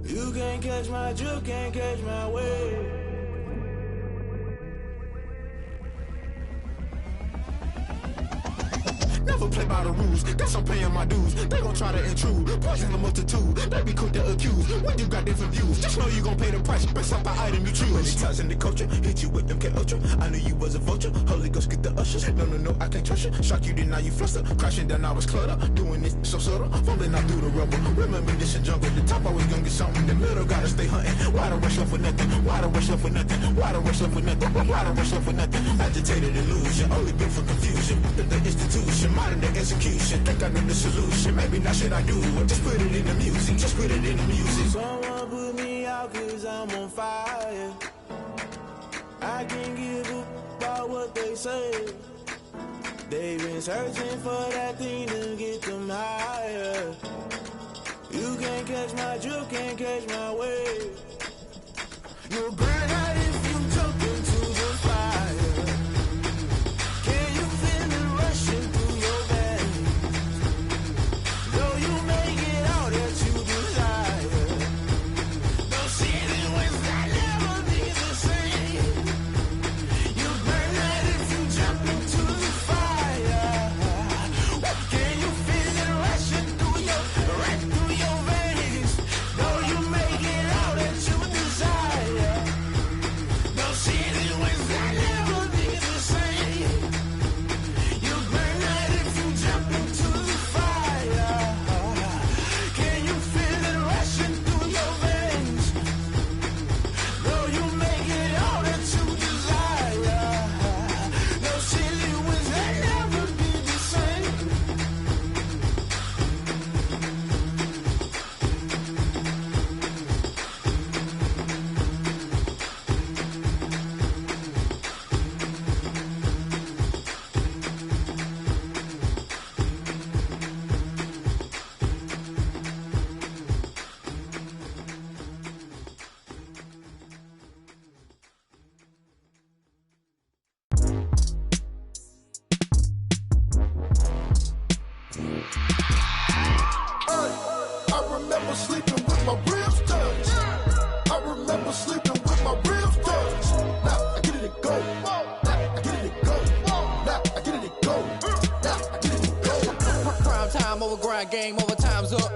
Speaker 5: You can't catch my drift, can't catch my wave.
Speaker 6: Never play by the rules, guess I'm paying my dues. They gon' try to intrude, poison the multitude. They be quick to accuse, when you got different views. Just know you gon' pay the price, based off the item you choose. Many times in the culture, hit you with MK Ultra. I knew you was a vulture, Holy Ghost get the ushers. No, I can't trust you. Shock you, then now you fluster. Crashing down, I was cluttered. Doing this so subtle, falling out through the rubble. Remember this a jungle, the top always gonna get something. The middle gotta stay hunting. Why the rush left for nothing? Why the rush left for nothing? Why the rush left for nothing? Why the rush left for nothing? Agitated illusion, only built for confusion. The institution, modern day execution. Think I know the solution. Maybe not shit I do. Just put it in the music. Just put it in the music.
Speaker 5: Someone put me out 'cause I'm on fire. I can't give up about what they say. They've been searching for that thing to get them higher. You can't catch my drift, can't catch my wave. You'll burn out if you jump into the fire. Can you feel it rushing through your veins? Though you make it all that you desire. Those feelings will never be the same. You burn out if you jump into the fire. Can you feel it rushing through your veins? Though you make it all that you desire. Those feelings will never be the same. You burn out if you jump into the fire. Can you feel it rushing through your veins? Though you make it all that you desire. Those feelings will never be the same.
Speaker 7: I remember sleeping with my ribs touched. I remember sleeping with my ribs touched. Now I get it and go. Now I get it and go. Now I get it and go. Now I get it and go.
Speaker 8: Prime time over grind game, over time's up.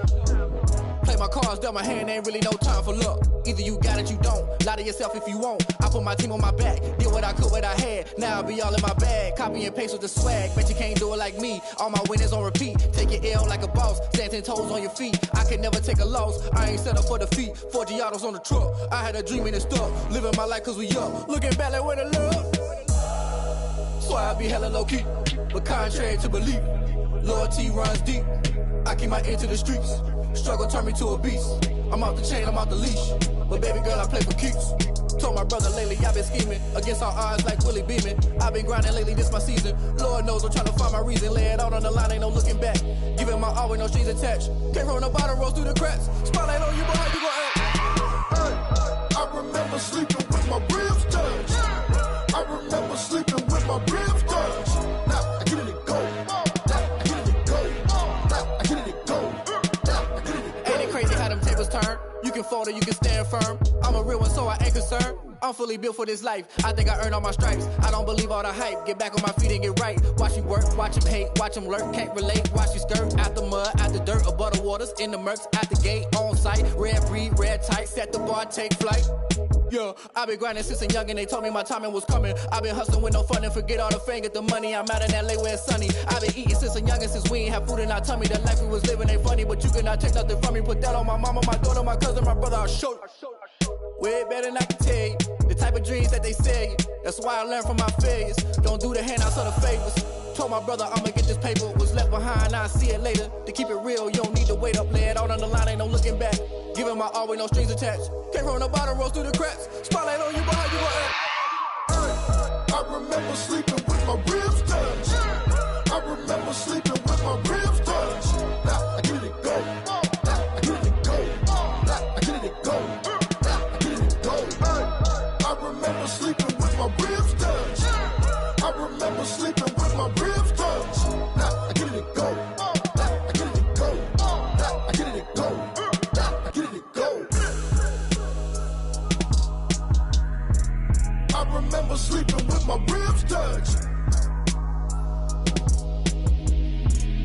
Speaker 8: Play my cards, dealt my hand, ain't really no time for luck. Either you got it, you don't. Lie to yourself if you won't. I put my team on my back, did what I could, what I had. Now I'll be all in my bag, copy and paste with the swag. Bet you can't do it like me. All my winners on repeat. Take your L like a boss, stand 10 toes on your feet. I can never take a loss. I ain't set up for defeat. 4 Giottos on the truck. I had a dream and it stuck. Living my life 'cause we up. Looking back like where the love. So I be hella low key, but contrary to belief, loyalty runs deep. I keep my ear to the streets. Struggle turned me to a beast. I'm off the chain, I'm off the leash. But baby girl, I play for keeps. Told my brother lately, I've been scheming against all odds like Willie Beeman. I've been grinding lately, this my season. Lord knows I'm trying to find my reason. Lay it out on the line, ain't no looking back. Giving my all with no strings attached. Came from the bottom, rose through the cracks. Spotlight on you, but how you gon' act?
Speaker 7: Hey, I remember sleeping with my ribs touched. I remember sleeping with my ribs touched. Now I get it and go. Now I get it and go. Now I get it and go. Now I get it and go.
Speaker 8: Ain't it crazy how them tables turn? You can fold or you can stand firm. I'm a real one, so I ain't concerned. I'm fully built for this life. I think I earned all my stripes. I don't believe all the hype. Get back on my feet and get right. Watch me work, watch him hate, watch him lurk. Can't relate, watch you skirt. Out the mud, out the dirt, above the waters, in the murks, out the gate, on site. Red breed, red tight, set the bar, take flight. Yeah, I been grinding since a youngin', they told me my timing was coming. I been hustling with no fun and forget all the fame, get the money. I'm out in LA where it's sunny. I been eating since a youngin', since we ain't have food in our tummy. The life we was living ain't funny, but you cannot take nothing from me. Put that on my mama, my daughter, my cousin, my brother, I'll show you. Way better than I can tell you. The type of dreams that they sell you. That's why I learned from my failures. Don't do the handouts or the favors. Told my brother I'ma get this paper. Was left behind, I'll see it later. To keep it real, you don't need to wait up. Lay it out on the line, ain't no looking back. Giving my all with no strings attached. Came from the bottom, rose through the cracks. Spotlight on you, but how you gon' act?
Speaker 7: I remember sleeping with my ribs touched. I remember sleeping with my ribs touched. Now I get it go. Now I get it go. Now I get it go. Now I get it go. I remember sleeping with my ribs touched. I remember sleeping with my ribs touched. Now I get it go. Now I get it go. Now I get it go. Now I get it go. I remember sleeping with my ribs touched.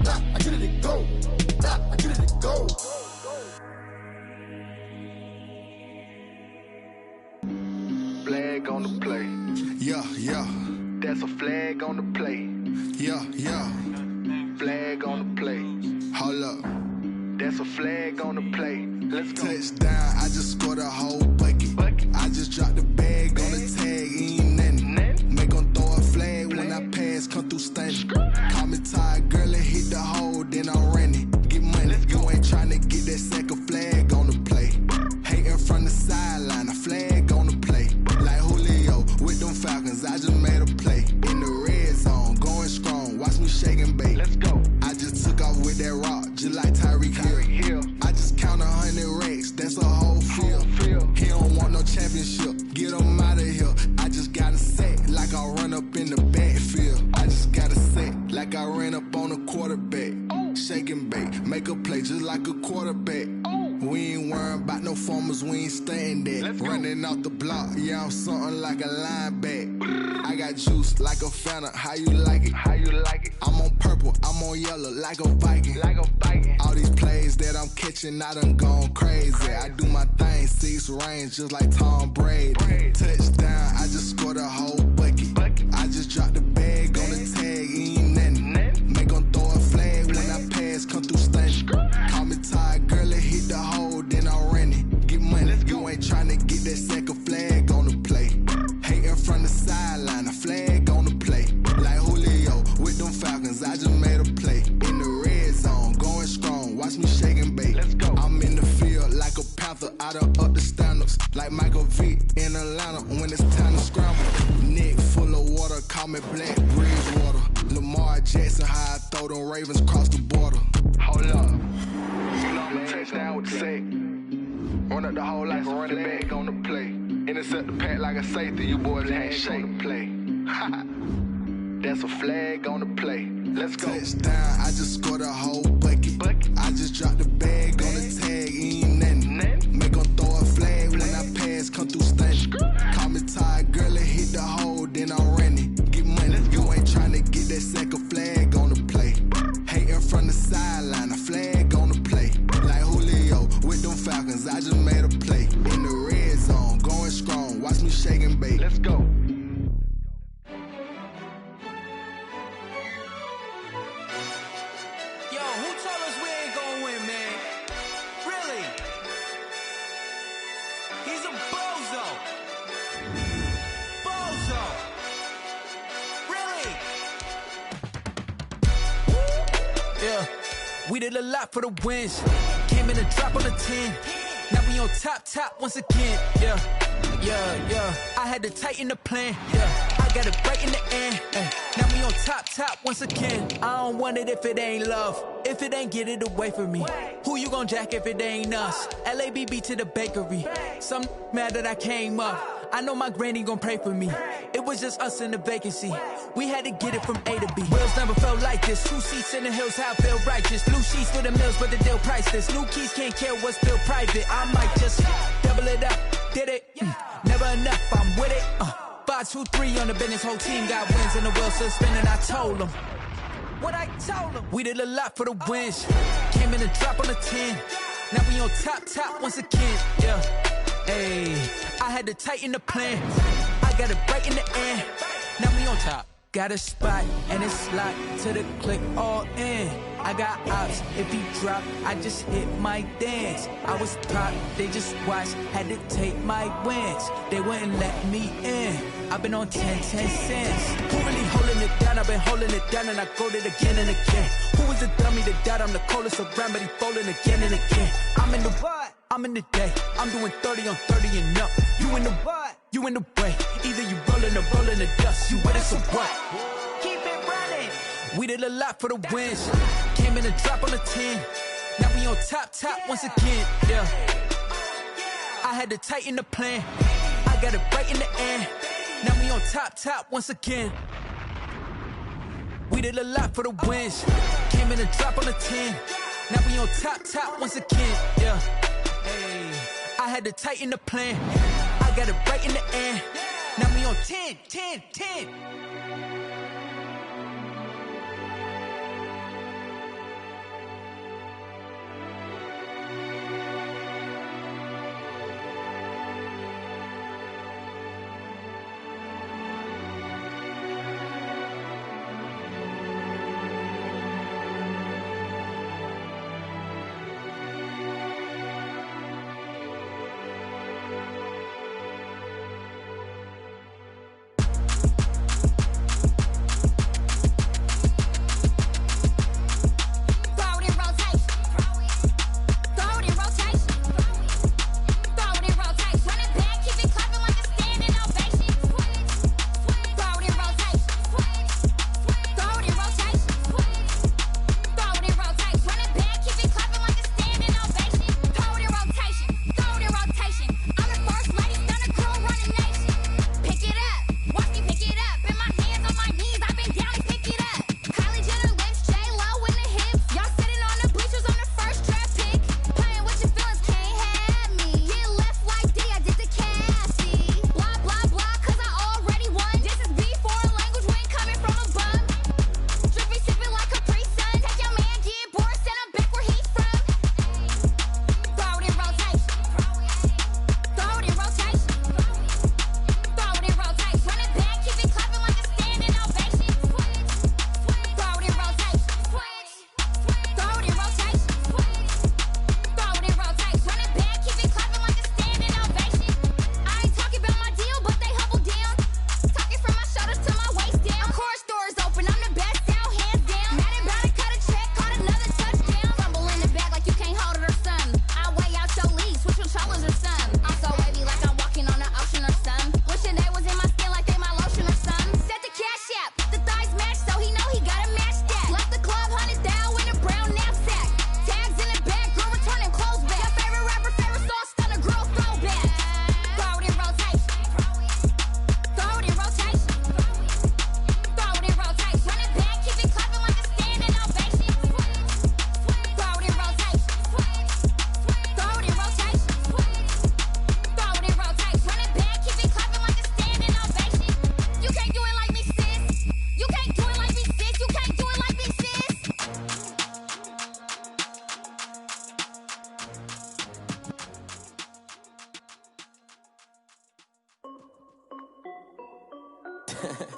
Speaker 7: Now I get it go. Now I get it go.
Speaker 9: Flag on the play.
Speaker 7: Yeah, yeah.
Speaker 9: That's a flag on the play.
Speaker 7: Yeah, yeah.
Speaker 9: Flag on the play.
Speaker 7: Hold up.
Speaker 9: That's a flag on the play. Let's go.
Speaker 7: Touchdown, I just scored a whole bucket. I just dropped the bag on the tag, ain't nothing. Make 'em throw a flag when I pass, come through stunning. Call me tired, girl, and hit the hole, then I'm running. Get money, you ain't tryna get that second flag on the play. Hating from the sideline, a flag on the play. Like Julio with them Falcons, I just made a play. In the red zone, going strong, watch me shake and bake.
Speaker 9: Let's go.
Speaker 7: I just took off with that rock, just like Tyreek Hill. I just count 100 racks, that's a whole field. He don't want no championship, get him out of here. I just got a set, like I run up in the backfield. I just got a set, like I ran up on a quarterback. Shake and bake, make a play just like a quarterback. We ain't worrying about no formers, we ain't staying there. Running off the block, yeah, I'm something like a linebacker. I got juice like a Fanta, how you like it?
Speaker 9: How you like it?
Speaker 7: I'm on purple, I'm on yellow, like a Viking.
Speaker 9: Like a Viking.
Speaker 7: All these plays that I'm catching, I done gone crazy. I do my thing, 6 range, just like Tom Brady. Touchdown, I just scored a whole bucket. I just dropped the bag on the tag, ain't nothing. Make 'em throw a flag when I pass, come through stunning. Call me tired, girl, and hit the hole, then I'm running. Get money, you ain't tryna get that second flag on the play. Hating from the sideline, a flag on the play. Like Julio with them Falcons, I just made a play. In the red zone, going strong, watch me shake and bake.
Speaker 9: Let's go.
Speaker 7: I'm in the field like a Panther, I done up the standards. Like Michael Vick in Atlanta when it's time to scramble. Neck full of water, call me Black Bridgewater. Lamar Jackson, how I throw them Ravens cross the border.
Speaker 9: Hold up. You know I'm a touchdown with the sack. Run up the whole like a running back on the play. Intercept the pack like a safety, you boys can't shake the play. That's a flag on the play. Let's go.
Speaker 7: Touchdown, I just scored a whole bucket. I just dropped the bag on the tag, ain't nothing. Make 'em throw a flag when I pass, come through stunning. Call me tired, girl, and hit the hole, then I'm running. Get money, you ain't tryna get that second flag on the play. Hating from the sideline, a flag on the play. Like Julio with them Falcons, I just made a play. In the red zone, going strong, watch me shake and bake.
Speaker 9: Let's go.
Speaker 8: Yo, who told us we ain't gonna win, man? Really? He's a bozo. Bozo. Really? Yeah, we did a lot for the wins. Came in a drop on the 10. Now we on top once again. Yeah. I had to tighten the plan. Yeah, I got it right in the end. Now we on top once again. I don't want it if it ain't love. If it ain't, get it away from me. Who you gon' jack if it ain't us? LABB to the bakery. Some mad that I came up. I know my granny gon' pray for me. It was just us in the vacancy. We had to get it from A to B. Wheels never felt like this. 2 seats in the hills, how I feel righteous. Blue sheets for the mills, but the deal priceless. New keys can't care what's still private. I might just double it up. did it. Never enough, I'm with it. 5, 2, 3 on the business, whole team got wins and the wheel still spinning. I told them what I told them. We did a lot for the wins. Came in and drop on the 10. Now we on top once again. Yeah, hey, I had to tighten the plan. I got it right in the end. Now we on top. Got a spot and it's locked to the click all in. I got ops, if he drop, I just hit my dance. I was pop, they just watched, had to take my wins. They wouldn't let me in. I've been on 10 cents. Who really holding it down? I've been holding it down and I go it again and again. Who was the dummy that doubt I'm the coldest around, but he folding again and again. I'm in the what? I'm in the day. I'm doing 30 on 30 and up. You in the what? You in the way. Either you rolling or rolling the dust. You with us or what? Keep it running. We did a lot for the wins. Came in and drop on the 10. Now we on top once again. Yeah. I had to tighten the plan. I got it right in the end. Now we on top once again. We did a lot for the wins. Came in and drop on the 10. Now we on top once again. Yeah. Hey, I had to tighten the plan. I got it right in the end. Now we on 10.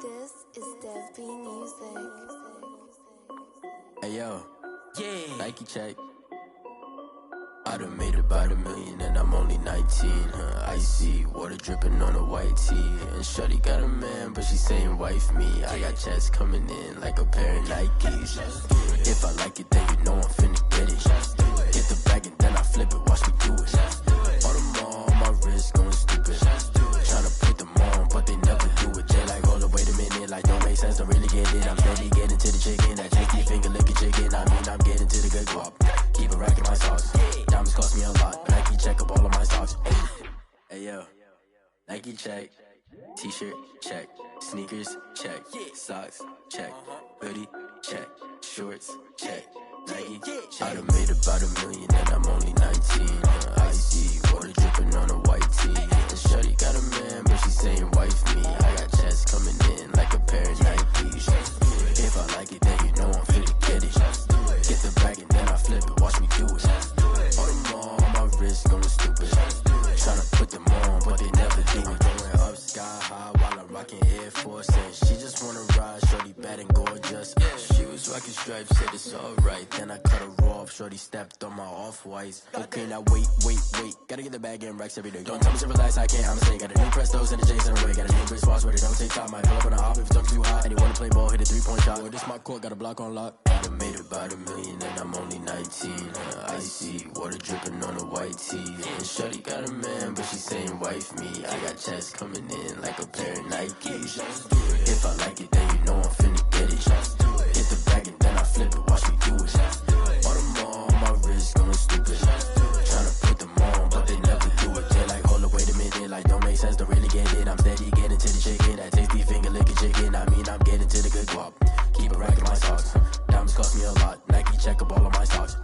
Speaker 10: This is Dev B Music.
Speaker 11: Hey yo, yeah. Nike check. I done made about $1 million and I'm only 19. Icy water dripping on a white tee. And shorty got a man, but she saying wife me. I got checks coming in like a pair of Nikes. If I like it, then you know I'm finna get it. Get the bag and then I flip it, watch me do it. All on my wrist going stupid. Tryna put them on, but they never do it. Jay like, hold up, wait a minute, like don't make sense, don't really get it. I'm steady getting to the chicken, that tricky finger licking chicken. I mean, I'm getting to the good guap. Keep a rack in my sauce. Diamonds cost me a lot, but Nike check up all of my stocks. Hey yo, Nike check. T-shirt check. Sneakers check. Socks check. Hoodie check. Shorts check. I done made about $1 million and I'm only 19. Icy water dripping on a white tee. And shorty got a man, but she saying wife me. I got checks coming in like a pair of Nikes. If I like it, then you know I'm finna get it. Get the bag and then I flip it, watch me do it. All them on my wrist going stupid. Tryna put them on, but they never do it. Going up sky high while I'm rocking Air Force. And she just wanna ride, shorty bad and gorgeous. She was rocking stripes, said it's alright. Then I cut her off, shorty stepped on my off-whites. Okay, now wait. Gotta get the bag and racks every day. Don't tell me to relax, I can't, I'ma say. Got a new Prestos and a J's in a way. Got a new Chris Foss, but it don't take time. Might pull up on a hop if it's talking too hot. And you wanna play ball, hit a 3-point shot. Or this my court, got a block on lock. I done made about $1 million and I'm only 19. Icy water dripping on a white tee. And shorty got a man, but she saying wife me. I got checks coming in like a pair of Nikes. If I like it, then you know I'm finna get it. Hit the bag and then I flip it, watch me do it. All them on my wrist going stupid. Tryna put them on, but they never do it. They like, hold up, wait a minute, like don't make sense, don't really get it. I'm steady getting to the chicken, that tasty finger licking chicken. I mean, I'm getting to the good guap. Keep a rack in my socks. Diamonds cost me a lot. Nike check up all of my stocks.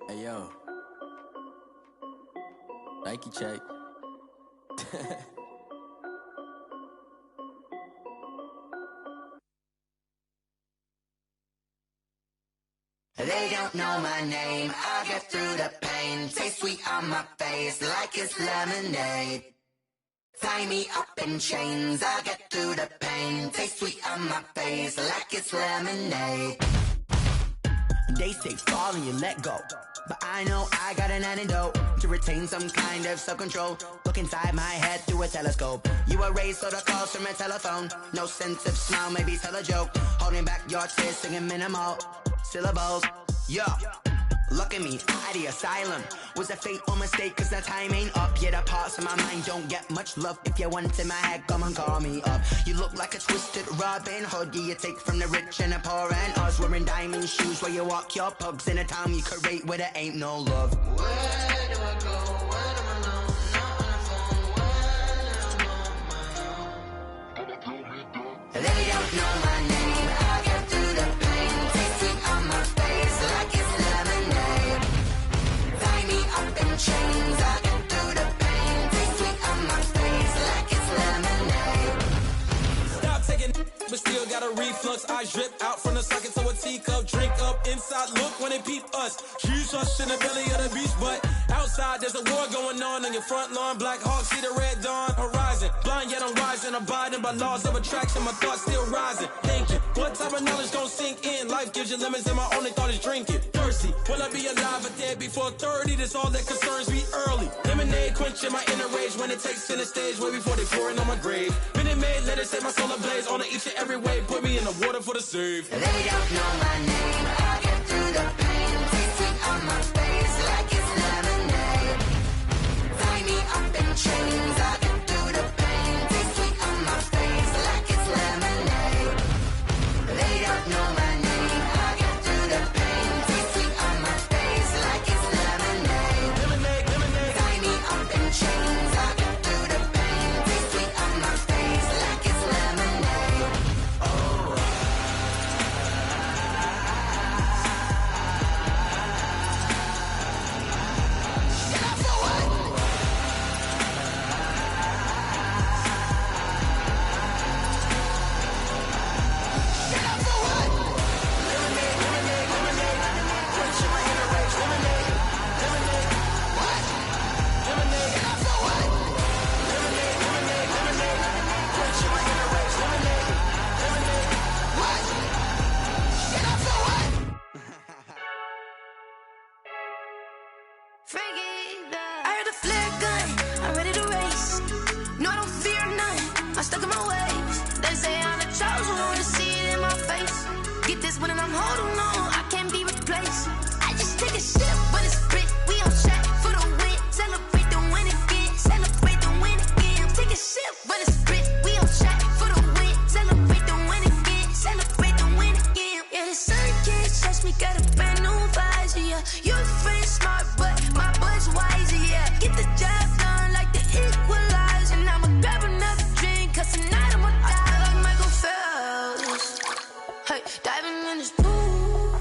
Speaker 11: Hey yo. Nike check.
Speaker 12: They don't know my name, I'll get through the pain. Taste sweet on my face like it's lemonade. Tie me up in chains, I'll get through the pain. Taste sweet on my face like it's lemonade. They say fall and you let go, but I know I got an antidote to retain some kind of self-control. Look inside my head through a telescope. You erase all the calls from a telephone. No sense of smile, maybe tell a joke. Holding back your tears, singing minimal syllables. Yo, look at me, at the asylum. Was a fate or mistake, cause the time ain't up. Yet the parts of my mind don't get much love. If you want in my head, come and call me up. You look like a twisted Robin Hood. You take from the rich and the poor and us. Wearing diamond shoes where you walk your pugs in a town you create where there ain't no love. Where do I go? When I'm alone, not on the phone, when I'm on my own. They don't know my name, I'll get through the pain. Taste it on my face like it's lemonade. Tie me up in chains, I'll get through the pain. Taste sweet on my face like it's lemonade.
Speaker 13: Stop taking, but still got a reflux. I drip out from the socket to a teacup. Drink up inside, look when they peep us. Choose us in the belly of the beach, but outside there's a war going on your front lawn. Black Hawk, see the red dawn horizon. Blind yet I'm rising, abiding by laws of attraction. My thoughts still rising, thinking what type of knowledge don't sink in. Life gives you limits and my only thought is drinking. Thirsty, will I be alive or dead before 30? That's all that concerns me early. Lemonade quenching my inner rage when it takes center stage way before they pour it on my grave. Minute Maid, let it set my soul ablaze on each and every way. Put me in the water for the save.
Speaker 12: They don't know my name, I'll get through the pain. Taste sweet on my face like it's lemonade. Tie me up in chains, I'll get through the pain. Taste sweet on my face like it's lemonade. They don't know my name, I'll get through the pain. Taste sweet on my face like it's lemonade. Tie me up in chains, I'll get through the pain. Taste sweet on my face like it's lemonade. Oh.
Speaker 14: I heard a flare gun, I'm ready to race. No, I don't fear none, I'm stuck in my ways. They say I'm the chosen one, to see it in my face. Get this one and I'm holding on, I can't be replaced. I just take a sip, but it's spit, we on shot for the win. Celebrate the win again, celebrate the win again. Take a sip, but it's spit, we on shot for the win. Celebrate the win again, celebrate the win again. Yeah, the sun can't touch me, got a brand new visor, yeah. Your friend smart, but my bud's wiser, yeah. Get the job done like the equalizer. And I'ma grab another drink, cause tonight I'ma die like Michael Phelps. Hey, diving in this pool.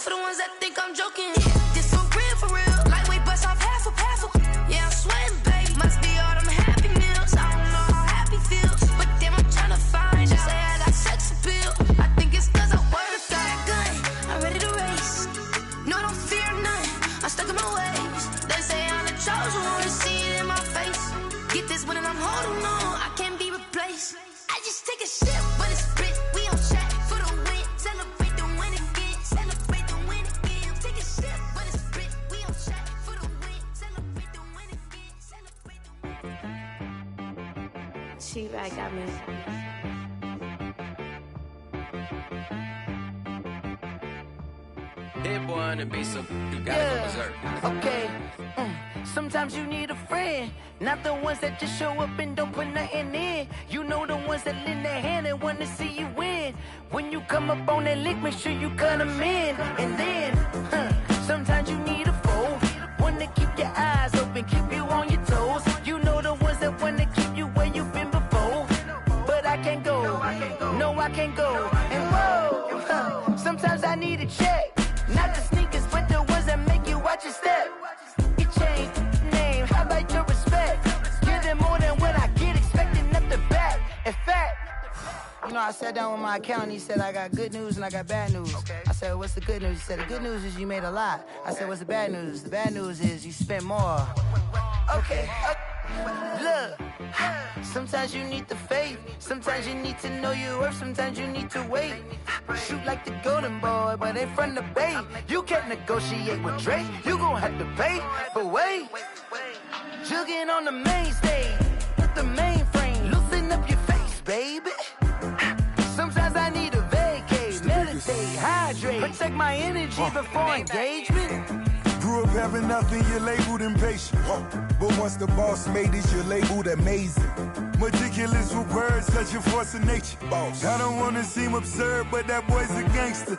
Speaker 14: for the ones that think I'm joking. This for real. Lightweight bust off half a. Yeah, I'm sweating, babe. Must be all them happy meals. I don't know how happy feels, but damn, I'm trying to find out. Say I got sex appeal. I think it's 'cause I work. Got a gun, I'm ready to race. No, don't fear none. I'm stuck in my ways. They say I'm the chosen one, to see it in my face. Get this one and I'm holding on. I can't be replaced. I just take a sip, but it's split. We on track for the win. Celebrate the win again. Celebrate the win again. Take a sip, but it's split. We on track for the win. Celebrate the win again. Celebrate the win.
Speaker 10: She-Rag got me.
Speaker 11: Hit boy on the beat, so you gotta go berserk.
Speaker 15: Okay. Sometimes you need a friend, not the ones that just show up and don't put nothing in. You know the ones that lend their hand and want to see you win. When you come up on that lick, make sure you cut them in. And then, sometimes you need a foe, one to keep your eyes open, keep you on your toes. You know the ones that want to keep you where you've been before. But I can't go, no I can't go. And whoa, sometimes I need a check. Not the sneakers, but the ones that make you watch your step. You change name, how about your respect? Give them more than what I get, expecting up the back. In fact, you know, I sat down with my accountant, he said I got good news and I got bad news. I said, what's the good news? He said, the good news is you made a lot. I said, what's the bad news? The bad news is you spent more. Okay. Look, sometimes you need the faith, sometimes you need to know your worth, sometimes you need to wait. Shoot like the golden boy, but in front of the bay. You can't negotiate with Drake, you gon' have to pay. But wait, jugging on the main stage, with the mainframe, loosen up your face, baby. Sometimes I need a vacate, meditate, hydrate, protect my energy before engagement.
Speaker 16: Grew up having nothing, you're labeled impatient. But once the boss made it, you're labeled amazing. Meticulous with words, such a force of nature. I don't wanna seem absurd, but that boy's a gangster.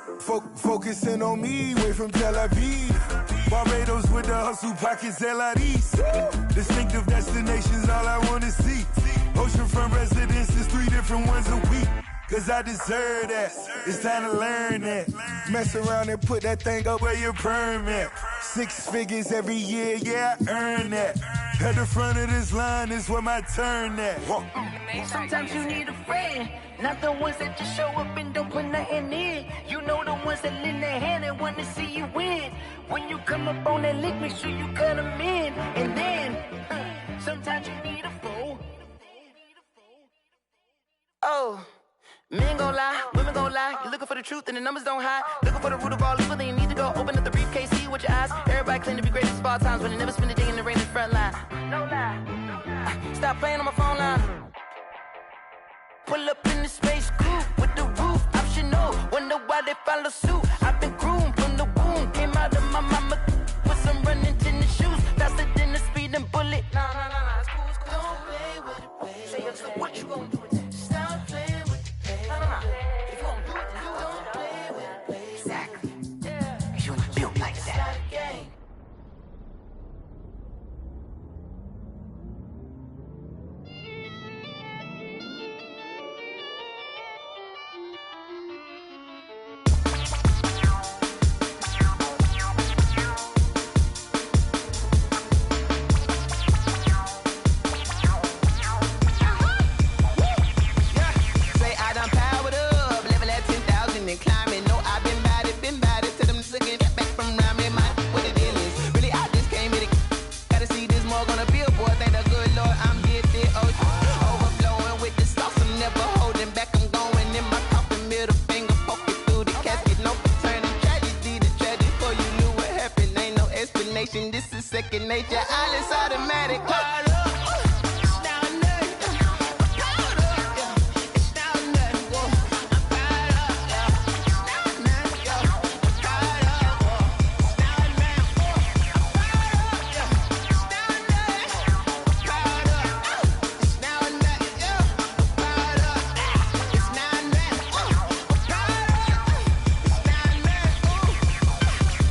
Speaker 16: Focusing on me, way from Tel Aviv. Barbados with the hustle pockets, LIDs. Distinctive destinations, all I wanna see. Oceanfront residences, 3 different ones a week. Cause I deserve that, it's time to learn that. Mess around and put that thing up where your permit. 6 figures every year, yeah, I earn that. At the front of this line is where my turn at.
Speaker 15: Sometimes you need a friend, not the ones that just show up and don't put nothing in. You know the ones that lend their hand and want to see you win. When you come up on that lick, make sure you cut them in. And then, sometimes you need a foe. Oh. Men gon' lie, women gon' lie. You're looking for the truth and the numbers don't hide. Looking for the root of all evil, then you need to go open up the briefcase, see with your eyes. Everybody claim to be greatest of all times, but they never spend a day in the rain in the front line. No lie. Stop playing on my phone line. Pull up in the space coupe with the roof optional. Wonder why they follow suit. I've been groomed from the womb. Came out of my mama with some running tennis shoes. Faster than the speeding bullet. Nah, it's cool, it's cool. Don't play with it, baby. Say so what you gon' do? Stop playing. If you don't do it, then you don't play with it, baby. Exactly. Yeah. You ain't built like that. This is second nature, all is automatic.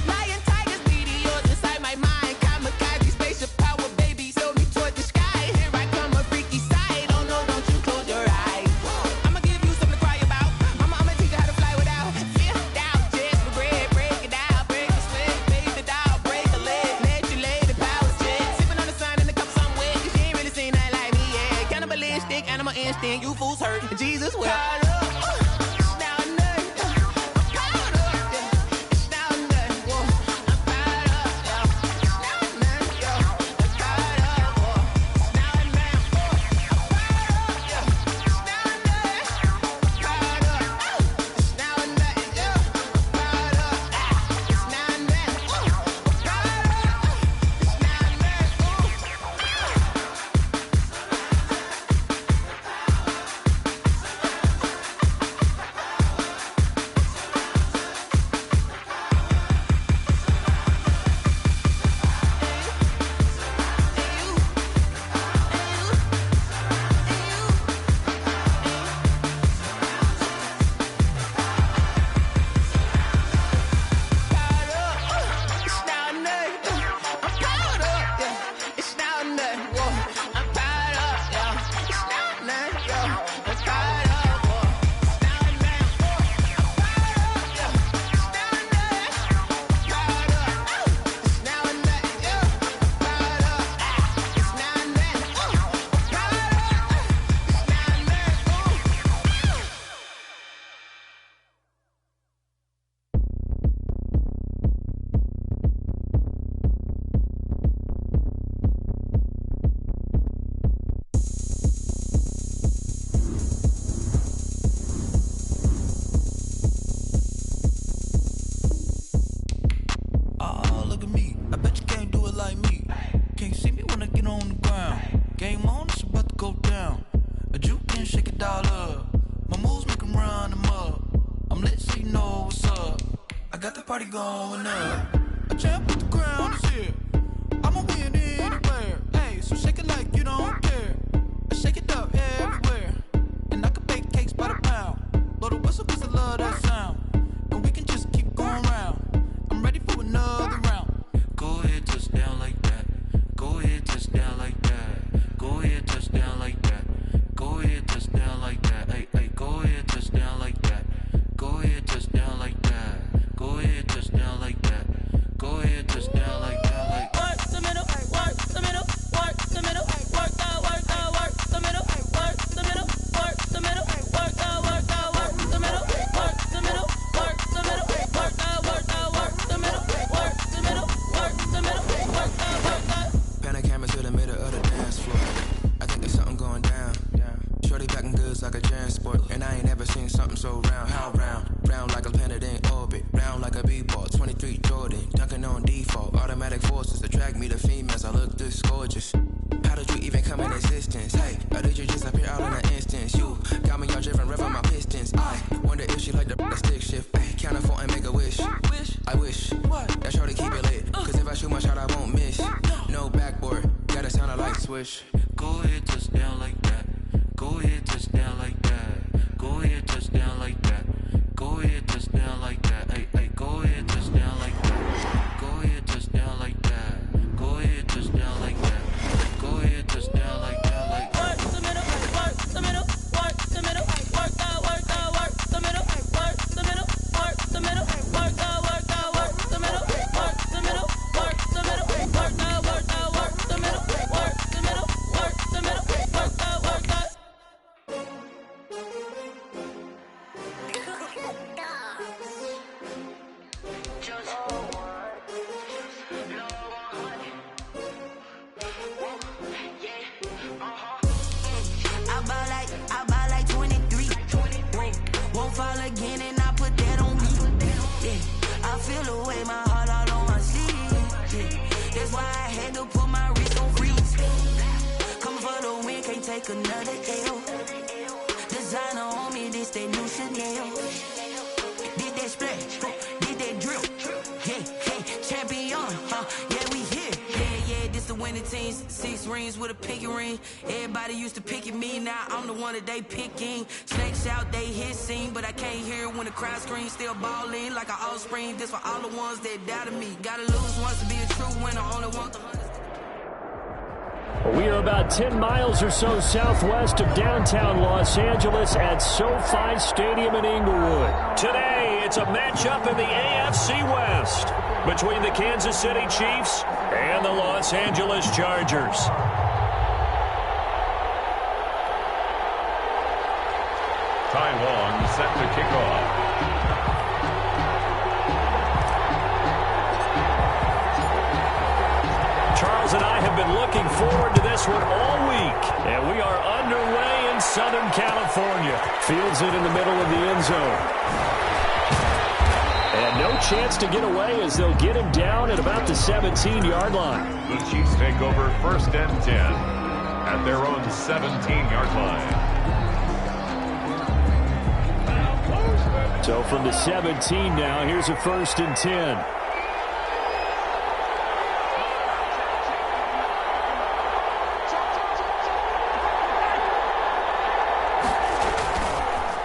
Speaker 15: Lion, tigers, meteors inside my mind. Kamikaze, spaceship power, baby, show me torch.
Speaker 6: got the party going up. A champ with the crown is here. I'ma win anywhere. Hey, so shake it like you don't care. Shake it up everywhere. And I can bake cakes by the pound. Blow the whistle 'cause I love that sound. And we can just keep going round. I'm ready for another round. Go ahead, touch down like that. Go ahead, touch down like that. Go ahead, touch down like that. Go ahead, touch down like that. Hey, hey, go ahead, touch down like that. Go ahead, touch down like that. Go ahead, touch down like that. Go ahead, touch down like that. Like work the middle, work the middle, work the middle, work the middle, work the middle, work the middle, work the middle, work the middle, work the middle, work the middle, work the middle, work the middle, work the middle. Pan a camera to the middle of the dance floor. I think there's something going down. Shorty packing goods like a transport, and I ain't ever seen something so round. How round? Round like a planet in orbit, round like a b-ball. 23 Jordan, dunking on default. Automatic forces attract me to females. I look this gorgeous. How did you even come in existence? Hey, or did you just appear out in an instance? You got me all driven, revving my pistons. I wonder if she like the stick shift. Hey, count a four and make a wish. I wish that shorty keep it lit. 'Cause if I shoot my shot, I won't miss. No backboard, gotta sound a light switch. Go ahead, touch down like that. Go ahead, touch down like that. Go ahead, touch down like that. Go ahead, touch down like that. Hey, hey, go ahead, touch down like that. Go ahead, touch down like that. Go ahead, touch down like that. Go ahead, touch down like that. Like work the middle, work the middle, work the middle, work the middle, work the middle, work the middle, work the middle, work the middle, work the middle, work the middle, work the middle, work the middle, work the middle, work the middle, work the middle, work the. I buy like 23. Won't fall again and I put that on me. Yeah, I feel the way my heart out on my sleeve. Yeah, that's why I had to put my wrist on freeze. Come for the win, can't take another L. Designer on me, this that new Chanel. Did that splash, did that drip. Yeah, hey, champion, yeah, we here. Yeah, this the winning team. 6 rings with a pinky ring. Everybody used to pick at me, now I'm the one that they picking. Snakes out, they hissing, but I can't hear when the crowd screams. Still balling like an offspring. This for all the ones that doubted me. Gotta lose once to be a true winner. Only want the hunters.
Speaker 1: We are about 10 miles or so southwest of downtown Los Angeles at SoFi Stadium in Inglewood. Today, it's a matchup in the AFC West between the Kansas City Chiefs and the Los Angeles Chargers.
Speaker 2: Taiwan set to kick off.
Speaker 1: Charles and I have been looking forward to this one all week, and we are underway in Southern California. Fields it in the middle of the end zone. And no chance to get away as they'll get him down at about the 17-yard line.
Speaker 2: The Chiefs take over 1st and 10 at their own 17-yard line.
Speaker 1: So from the 17 now, here's a 1st and 10.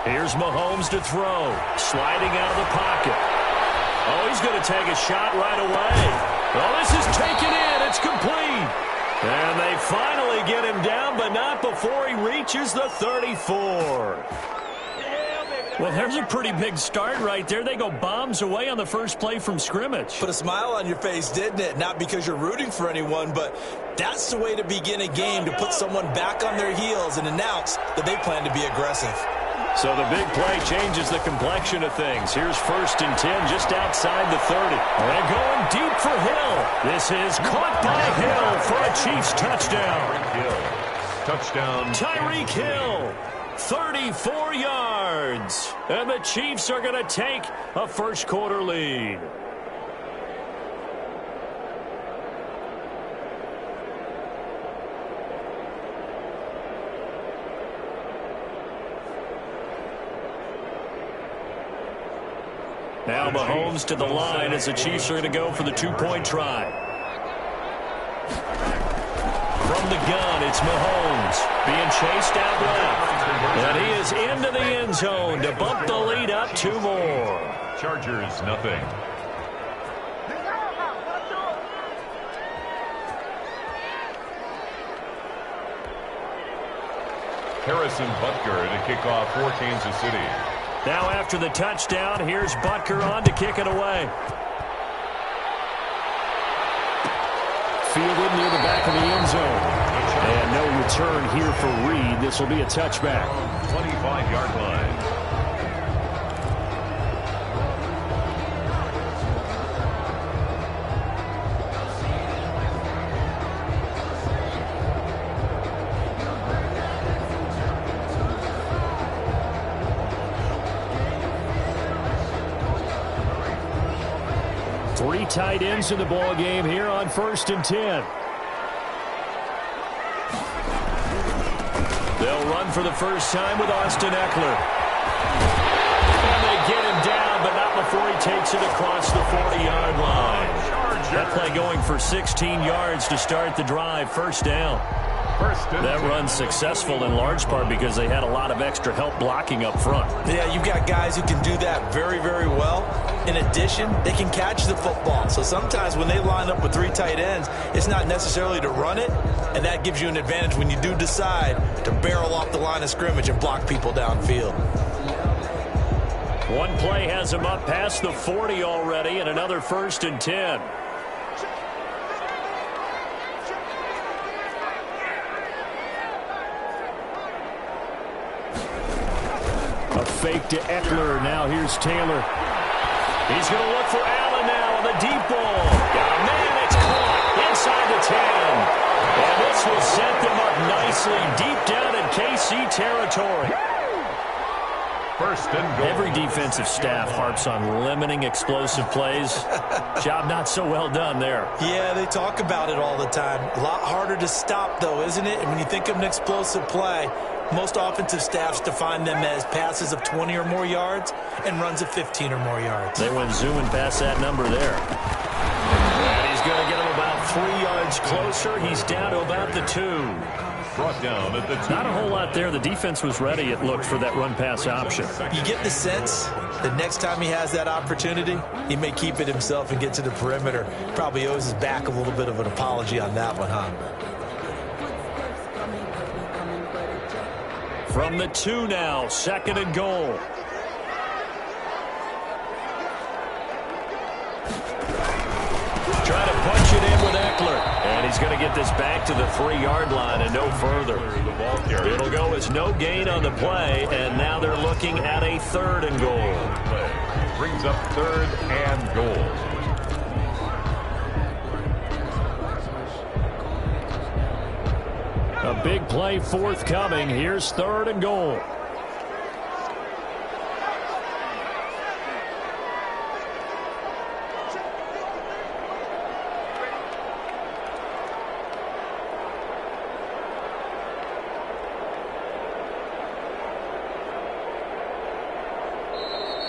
Speaker 1: Here's Mahomes to throw. Sliding out of the pocket. Oh, he's going to take a shot right away. Oh, this is taken in. It's complete. And they finally get him down, but not before he reaches the 34. Well, there's a pretty big start right there. They go bombs away on the first play from scrimmage.
Speaker 3: Put a smile on your face, didn't it? Not because you're rooting for anyone, but that's the way to begin a game, to put someone back on their heels and announce that they plan to be aggressive.
Speaker 1: So the big play changes the complexion of things. Here's 1st and 10 just outside the 30. And going deep for Hill. This is caught by Hill for a Chiefs touchdown.
Speaker 2: Touchdown.
Speaker 1: Tyreek Hill, 34 yards. And the Chiefs are going to take a first-quarter lead. Now Mahomes to the line as the Chiefs are going to go for the two-point try. From the gun, it's Mahomes being chased out left. And he is into the end zone to bump the lead up 2 more.
Speaker 2: Chargers, nothing. Harrison Butker to kick off for Kansas City.
Speaker 1: Now after the touchdown, here's Butker on to kick it away. Fielded near the back of the end zone. And no return here for Reed. This will be a touchback.
Speaker 2: 25-yard line.
Speaker 1: Three tight ends in the ball game here on 1st and 10. They'll run for the first time with Austin Eckler. And they get him down, but not before he takes it across the 40-yard line. That play going for 16 yards to start the drive. First down. That run's successful in large part because they had a lot of extra help blocking up front.
Speaker 3: Yeah, you've got guys who can do that very, very well. In addition, they can catch the football. So sometimes when they line up with 3 tight ends, it's not necessarily to run it, and that gives you an advantage when you do decide to barrel off the line of scrimmage and block people downfield.
Speaker 1: One play has him up past the 40 already, and another 1st and 10. A fake to Eckler. Now here's Taylor. He's going to look for Allen now on the deep ball. Got a man. It's caught inside the 10. And this will set them up nicely deep down in KC territory.
Speaker 2: First and goal.
Speaker 1: Every defensive staff harps on limiting explosive plays. Job not so well done there.
Speaker 3: Yeah, they talk about it all the time. A lot harder to stop, though, isn't it? And when you think of an explosive play, most offensive staffs define them as passes of 20 or more yards and runs of 15 or more yards.
Speaker 1: They went zooming past that number there. And he's going to get him about 3 yards closer. He's down to about the 2.
Speaker 2: Brought down at the 2.
Speaker 1: Not a whole lot there. The defense was ready, it looked, for that run-pass option.
Speaker 3: You get the sense that next time he has that opportunity, he may keep it himself and get to the perimeter. Probably owes his back a little bit of an apology on that one, huh?
Speaker 1: From the 2 now, 2nd and goal. Trying to punch it in with Eckler. And he's going to get this back to the 3-yard line and no further. It'll go as no gain on the play, and now they're looking at a 3rd and goal.
Speaker 2: Brings up 3rd and goal.
Speaker 1: A big play forthcoming. Here's 3rd and goal.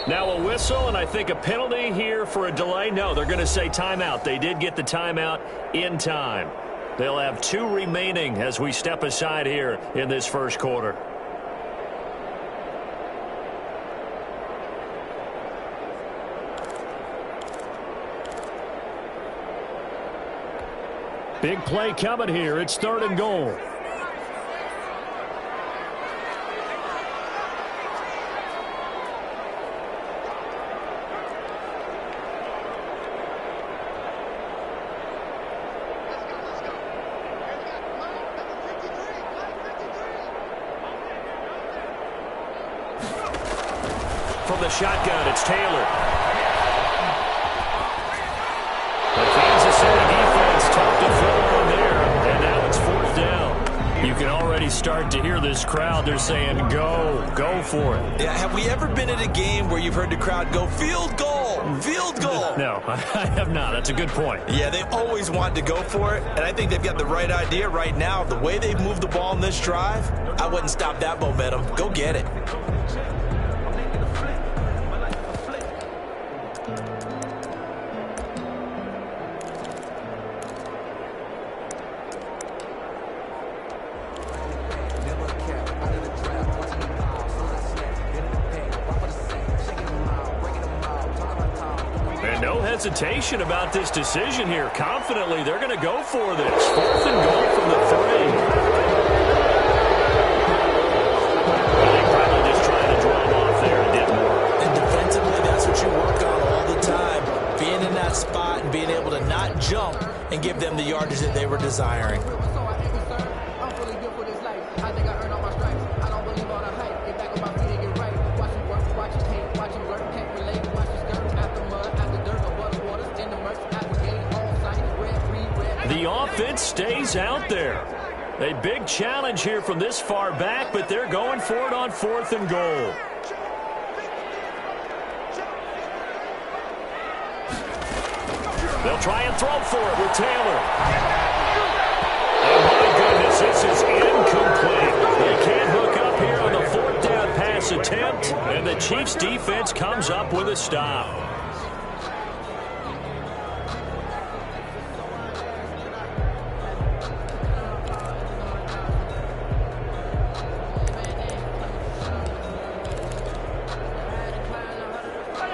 Speaker 1: Now a whistle, and I think a penalty here for a delay. No, they're going to say timeout. They did get the timeout in time. They'll have 2 remaining as we step aside here in this first quarter. Big play coming here. It's 3rd and goal. From the shotgun, it's Taylor. The Kansas City defense tough to throw on there, and now it's 4th down. You can already start to hear this crowd. They're saying, go for it.
Speaker 3: Yeah, have we ever been at a game where you've heard the crowd go, field goal, field goal?
Speaker 1: No, I have not. That's a good point.
Speaker 3: Yeah, they always want to go for it, and I think they've got the right idea right now. The way they've moved the ball in this drive, I wouldn't stop that momentum. Go get it.
Speaker 1: hesitation about this decision here. Confidently, they're going to go for this. 4th and goal from the 3. They probably just trying to draw them off there. It didn't work.
Speaker 3: And defensively, that's what you work on all the time. Being in that spot and being able to not jump and give them the yardage that they were desiring.
Speaker 1: The offense stays out there. A big challenge here from this far back, but they're going for it on 4th and goal. They'll try and throw for it with Taylor. Oh, my goodness, this is incomplete. They can't hook up here on the 4th down pass attempt, and the Chiefs' defense comes up with a stop.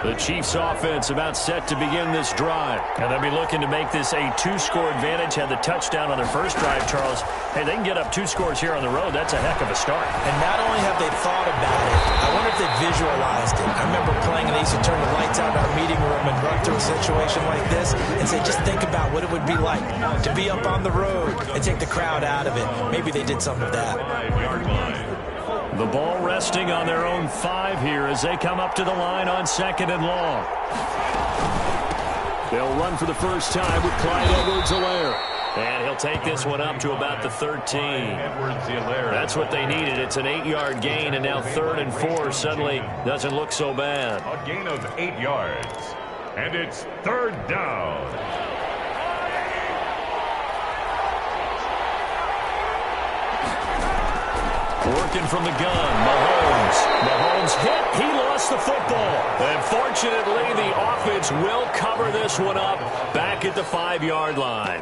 Speaker 1: The Chiefs offense about set to begin this drive. And they'll be looking to make this a 2-score advantage. Had the touchdown on their first drive, Charles. Hey, they can get up 2 scores here on the road. That's a heck of a start.
Speaker 3: And not only have they thought about it, I wonder if they visualized it. I remember playing and they used to turn the lights out in our meeting room and run through a situation like this and say, just think about what it would be like to be up on the road and take the crowd out of it. Maybe they did some of that.
Speaker 1: The ball resting on their own 5 here as they come up to the line on 2nd and long. They'll run for the first time with Clyde Edwards-Helaire. And he'll take this one up to about the 13. That's what they needed. It's an 8-yard gain, and now 3rd and 4 suddenly doesn't look so bad.
Speaker 2: A gain of 8 yards. And it's 3rd down.
Speaker 1: Working from the gun, Mahomes hit. He lost the football. And fortunately, the offense will cover this one up back at the 5-yard line.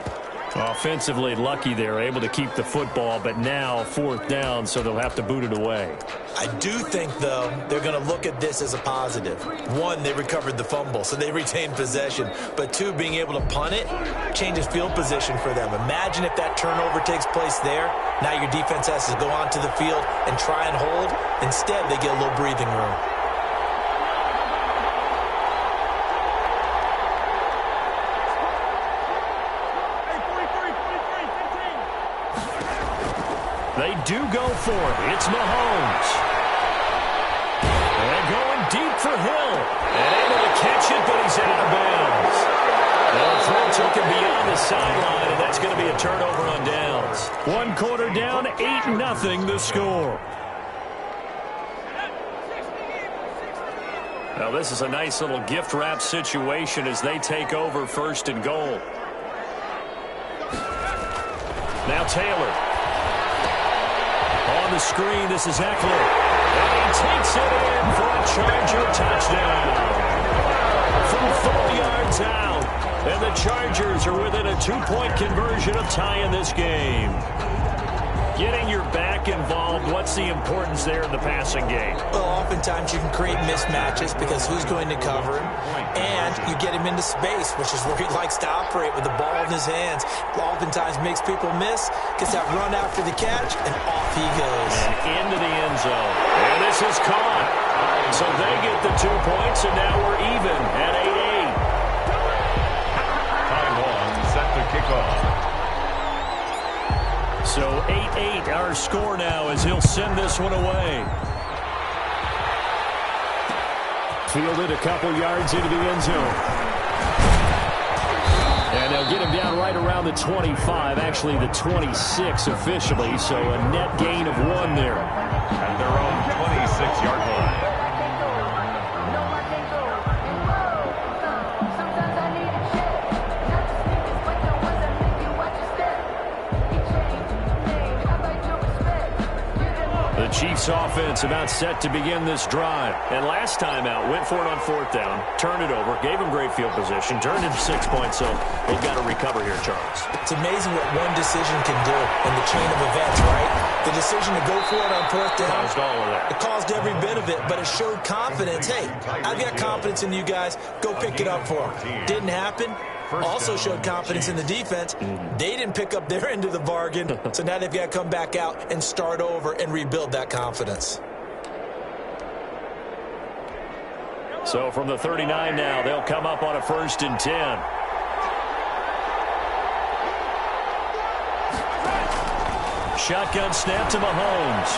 Speaker 1: Offensively lucky they're able to keep the football, but now 4th down, so they'll have to boot it away.
Speaker 3: I do think, though, they're going to look at this as a positive. 1, they recovered the fumble, so they retained possession. But 2, being able to punt it changes field position for them. Imagine if that turnover takes place there. Now your defense has to go onto the field and try and hold. Instead, they get a little breathing room.
Speaker 1: They do go for it. It's Mahomes. And going deep for Hill. And able to catch it, but he's out of bounds. Now the throw took him beyond the sideline, and that's going to be a turnover on downs. 1 quarter down, 8-0 the score. Now this is a nice little gift wrap situation as they take over 1st and goal. Now Taylor. On the screen, this is Eckler. And he takes it in for a Charger touchdown. From 4 yards out. And the Chargers are within a 2-point conversion of tying this game. Getting your back involved, what's the importance there in the passing game?
Speaker 3: Well, oftentimes you can create mismatches because who's going to cover him? And you get him into space, which is where he likes to operate with the ball in his hands. Oftentimes makes people miss, gets that run after the catch, and off he goes.
Speaker 1: And into the end zone. And this is caught. So they get the 2 points, and now we're even at 8-8.
Speaker 2: Time long, set to kick off.
Speaker 1: So 8-8 our score now as he'll send this one away. Fielded a couple yards into the end zone. And they'll get him down right around the 25, actually the 26 officially, so a net gain of 1 there.
Speaker 2: At their own 26-yard line.
Speaker 1: The Chiefs Chiefs offense about set to begin this drive. And last time out, went for it on 4th down, turned it over, gave them great field position, turned into 6 points, so they've got to recover here, Charles.
Speaker 3: It's amazing what one decision can do in the chain of events, right? The decision to go for it on 4th down.
Speaker 1: Caused all of that.
Speaker 3: It caused every bit of it, but it showed confidence. Hey, I've got confidence in you guys. Go pick it up for them. Didn't happen. Also showed confidence in the defense. They didn't pick up their end of the bargain, so now they've got to come back out and start over and rebuild that confidence.
Speaker 1: So from the 39 now, they'll come up on a 1st and 10. Shotgun snap to Mahomes.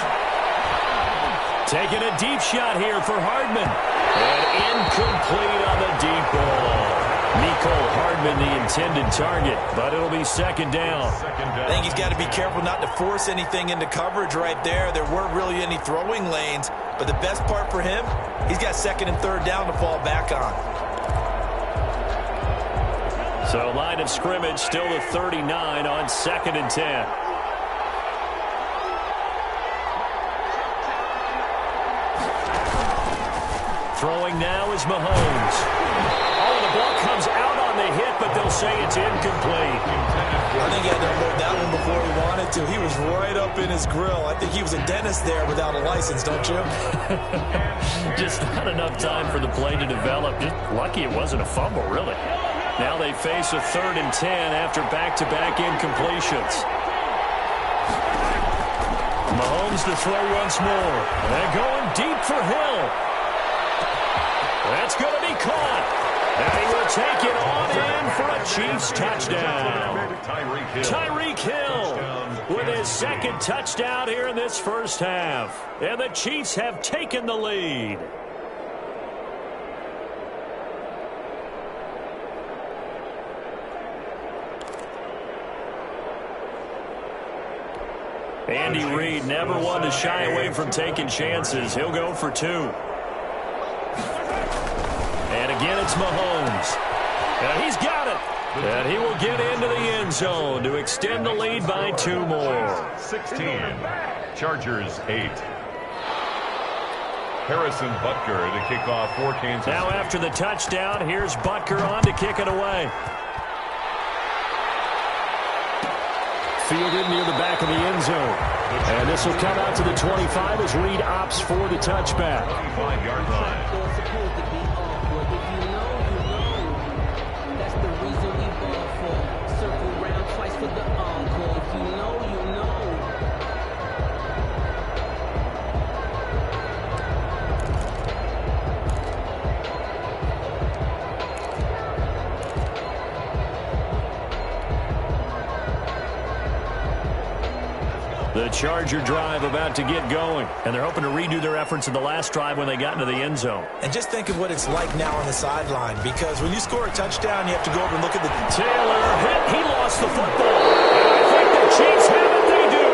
Speaker 1: Taking a deep shot here for Hardman. And incomplete on the deep ball. Nicole Hardman, the intended target, but it'll be 2nd down.
Speaker 3: I think he's got to be careful not to force anything into coverage right there. There weren't really any throwing lanes, but the best part for him, he's got 2nd and 3rd down to fall back on.
Speaker 1: So line of scrimmage still the 39 on 2nd and 10. Throwing now is Mahomes. Oh, the ball comes out on the hit, but they'll say it's incomplete.
Speaker 3: I think he had to unload that one before he wanted to. He was right up in his grill. I think he was a dentist there without a license, don't you?
Speaker 1: Just not enough time for the play to develop. Just lucky it wasn't a fumble, really. Now they face a 3rd and 10 after back-to-back incompletions. Mahomes to throw once more. They're going deep for Hill. That's going to be caught. And he will take it on in for a Chiefs touchdown. Tyreek Hill with his 2nd touchdown here in this 1st half. And the Chiefs have taken the lead. Andy Reid never one to shy away from taking chances. He'll go for 2. And again, it's Mahomes. And he's got it. And he will get into the end zone to extend the lead by 2 more.
Speaker 2: 16. Chargers 8. Harrison Butker to kick off for Kansas.
Speaker 1: Now after the touchdown, here's Butker on to kick it away. Fielded near the back of the end zone. And this will come out to the 25 as Reid opts for the touchback.
Speaker 2: 25-yard line.
Speaker 1: The Charger drive about to get going, and they're hoping to redo their efforts in the last drive when they got into the end zone.
Speaker 3: And just think of what it's like now on the sideline, because when you score a touchdown, you have to go over and look at the...
Speaker 1: Taylor hit. He lost the football. And I think the Chiefs have it. They do.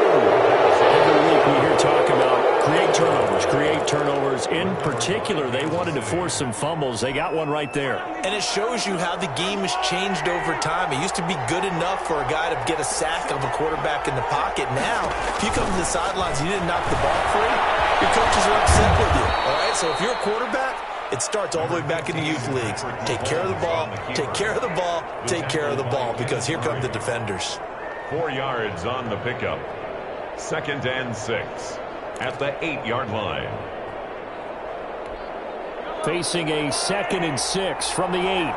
Speaker 1: Every week we hear talk about create turnovers. In particular, they wanted to force some fumbles. They got one right there.
Speaker 3: And it shows you how the game has changed over time. It used to be good enough for a guy to get a sack of a quarterback in the pocket. Now, if you come to the sidelines and you didn't knock the ball free, your coaches are upset with you. All right, so if you're a quarterback, it starts all the way back in the youth leagues. Take care of the ball, take care of the ball, take care of the ball, because here come the defenders.
Speaker 2: 4 yards on the pickup. 2nd and 6 at the 8-yard line.
Speaker 1: Facing a 2nd and 6 from the 8.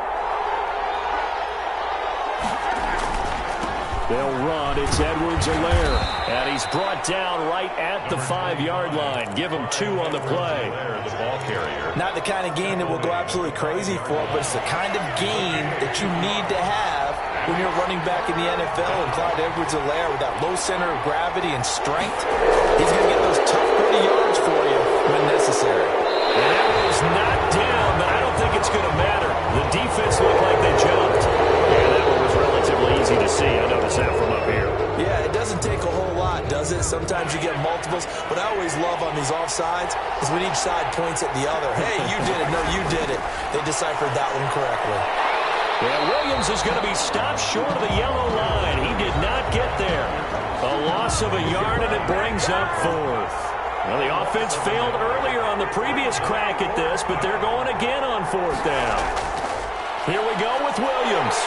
Speaker 1: They'll run. It's Edwards-Helaire. And he's brought down right at the 5-yard line. Give him 2 on the play.
Speaker 2: The ball carrier.
Speaker 3: Not the kind of game that we'll go absolutely crazy for, but it's the kind of game that you need to have when you're running back in the NFL. And Clyde Edwards-Helaire, with that low center of gravity and strength, he's going to get those tough, gritty yards for you when necessary.
Speaker 1: And that was knocked down, but I don't think it's going to matter. The defense looked like they jumped. And that one was relatively easy to see. I noticed that from up here.
Speaker 3: Yeah, it doesn't take a whole lot, does it? Sometimes you get multiples. But I always love on these offsides is when each side points at the other. Hey, you did it. No, you did it. They deciphered that one correctly.
Speaker 1: Yeah, Williams is going to be stopped short of the yellow line. He did not get there. A loss of a yard, and it brings up 4th. Well, the offense failed earlier on the previous crack at this, but they're going again on 4th down. Here we go with Williams.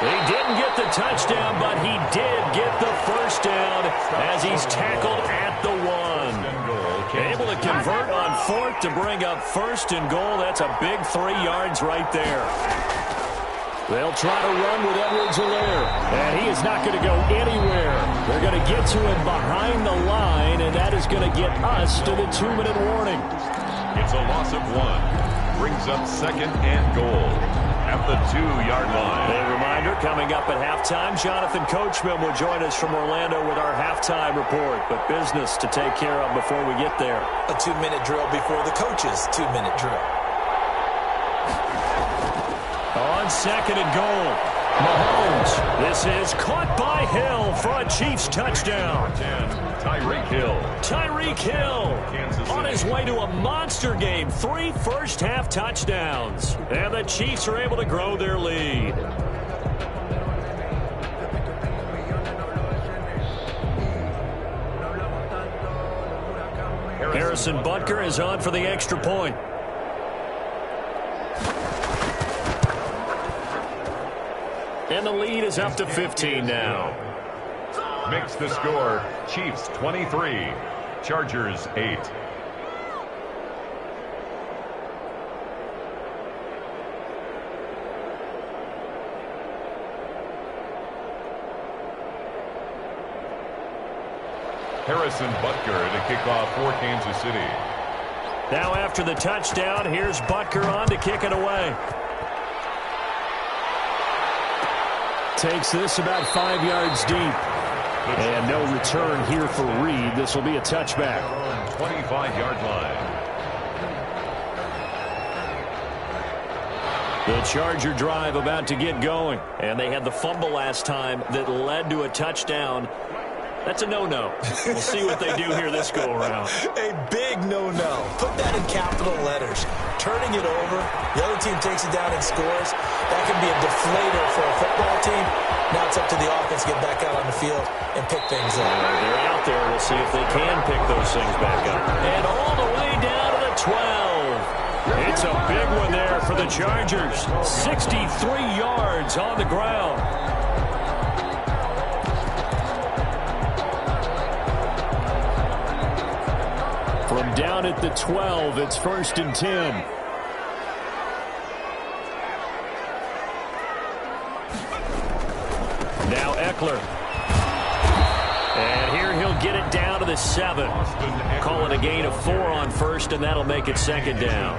Speaker 1: He didn't get the touchdown, but he did get the first down as he's tackled at the 1. Able to convert on 4th to bring up 1st and goal. That's a big 3 yards right there. They'll try to run with Edwards-Helaire, and he is not going to go anywhere. They're going to get to him behind the line, and that is going to get us to the 2-minute warning.
Speaker 2: It's a loss of 1. Brings up 2nd and goal at the 2-yard line.
Speaker 1: A reminder, coming up at halftime, Jonathan Coachman will join us from Orlando with our halftime report, but business to take care of before we get there.
Speaker 3: A 2-minute drill before the coach's 2-minute drill.
Speaker 1: On 2nd and goal, Mahomes. This is caught by Hill for a Chiefs touchdown.
Speaker 2: Tyreek Hill.
Speaker 1: Tyreek Hill on his way to a monster game. 3 first-half touchdowns. And the Chiefs are able to grow their lead. Harrison Butker is on for the extra point. And the lead is up to 15 now.
Speaker 2: Makes the score, Chiefs 23, Chargers 8. Harrison Butker to kick off for Kansas City.
Speaker 1: Now after the touchdown, here's Butker on to kick it away. Takes this about 5 yards deep. And no return here for Reed. This will be a touchback.
Speaker 2: 25-yard line.
Speaker 1: The Charger drive about to get going. And they had the fumble last time that led to a touchdown. That's a no-no. We'll see what they do here this go-around.
Speaker 3: A big no-no. Put that in capital letters. Turning it over, the other team takes it down and scores. That can be a deflator for a football team. Now it's up to the offense to get back out on the field and pick things up.
Speaker 1: They're out there. We'll see if they can pick those things back up. And all the way down to the 12. It's a big one there for the Chargers. 63 yards on the ground. From down at the 12, it's 1st and 10. Now Eckler. And here he'll get it down to the 7. Call it a gain of 4 on 1st, and that'll make it 2nd down.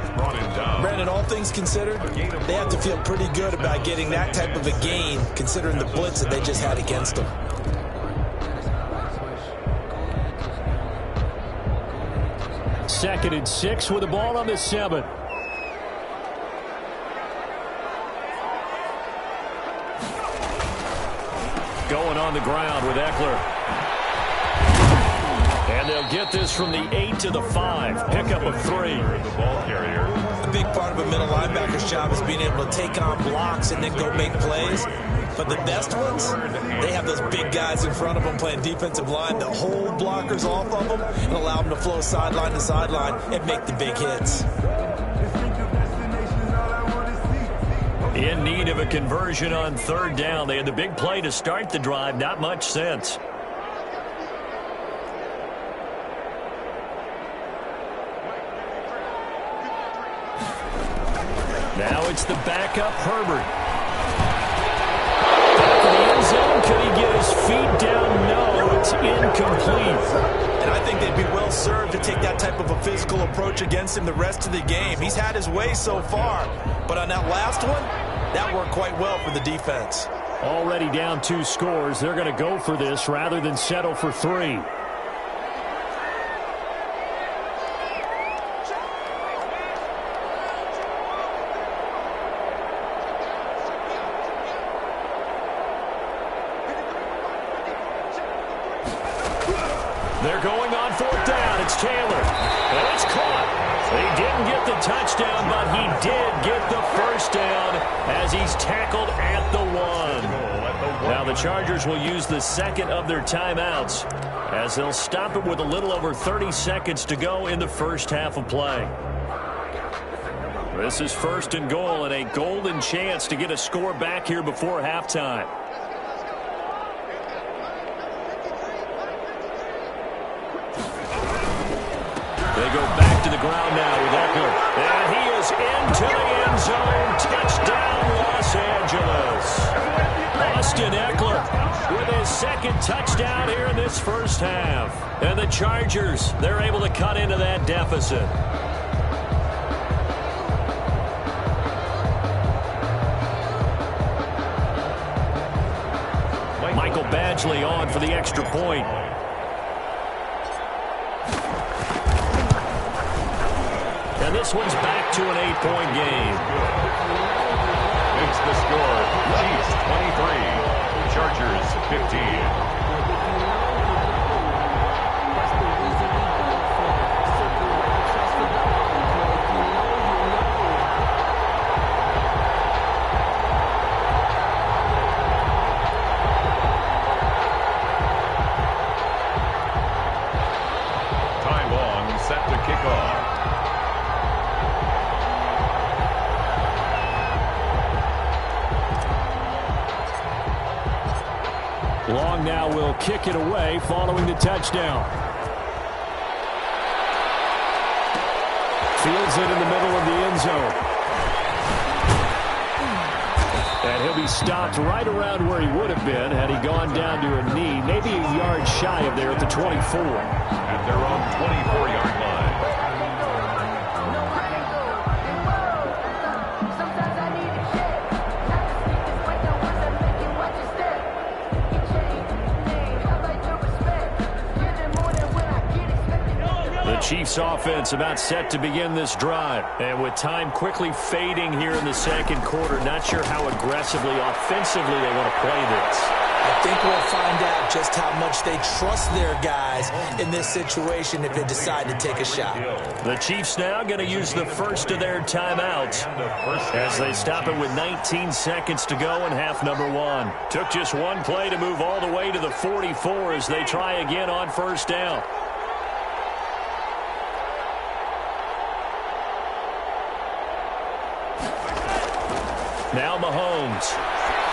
Speaker 3: Brandon, all things considered, they have to feel pretty good about getting that type of a gain, considering the blitz that they just had against them.
Speaker 1: 2nd and 6 with the ball on the 7. Going on the ground with Eckler. And they'll get this from the 8 to the 5. Pickup of 3.
Speaker 2: The ball carrier.
Speaker 3: A big part of a middle linebacker's job is being able to take on blocks and then go make plays. But the best ones, they have those big guys in front of them playing defensive line that hold blockers off of them and allow them to flow sideline to sideline and make the big hits.
Speaker 1: In need of a conversion on 3rd down. They had the big play to start the drive. Not much sense. Now it's the backup Herbert. Could he get his feet down? No, it's incomplete.
Speaker 3: And I think they'd be well served to take that type of a physical approach against him the rest of the game. He's had his way so far, but on that last one, that worked quite well for the defense.
Speaker 1: Already down 2 scores. They're going to go for this rather than settle for 3. They're going on 4th down. It's Taylor. And it's caught. He didn't get the touchdown, but he did get the first down as he's tackled at the 1. Now the the Chargers will use the second of their timeouts as they'll stop it with a little over 30 seconds to go in the first half of play. This is first and goal and a golden chance to get a score back here before halftime. They go back to the ground now with Eckler. And he is into the end zone. Touchdown, Los Angeles. Austin Eckler with his second touchdown here in this first half. And the Chargers, they're able to cut into that deficit. Michael Badgley on for the extra point. And this one's back to an 8-point game.
Speaker 2: Makes the score Chiefs 23, Chargers 15. Set to kick off.
Speaker 1: Long now will kick it away following the touchdown. Fields it in the middle of the end zone. And he'll be stopped right around where he would have been had he gone down to a knee, maybe a yard shy of there at the 24.
Speaker 2: At their own 24-yard line.
Speaker 1: Chiefs offense about set to begin this drive. And with time quickly fading here in the second quarter, not sure how aggressively, offensively they want to play this.
Speaker 3: I think we'll find out just how much they trust their guys in this situation if they decide to take a shot.
Speaker 1: The Chiefs now going to use the first of their timeouts as they stop it with 19 seconds to go in half number one. Took just one play to move all the way to the 44 as they try again on first down. Now Mahomes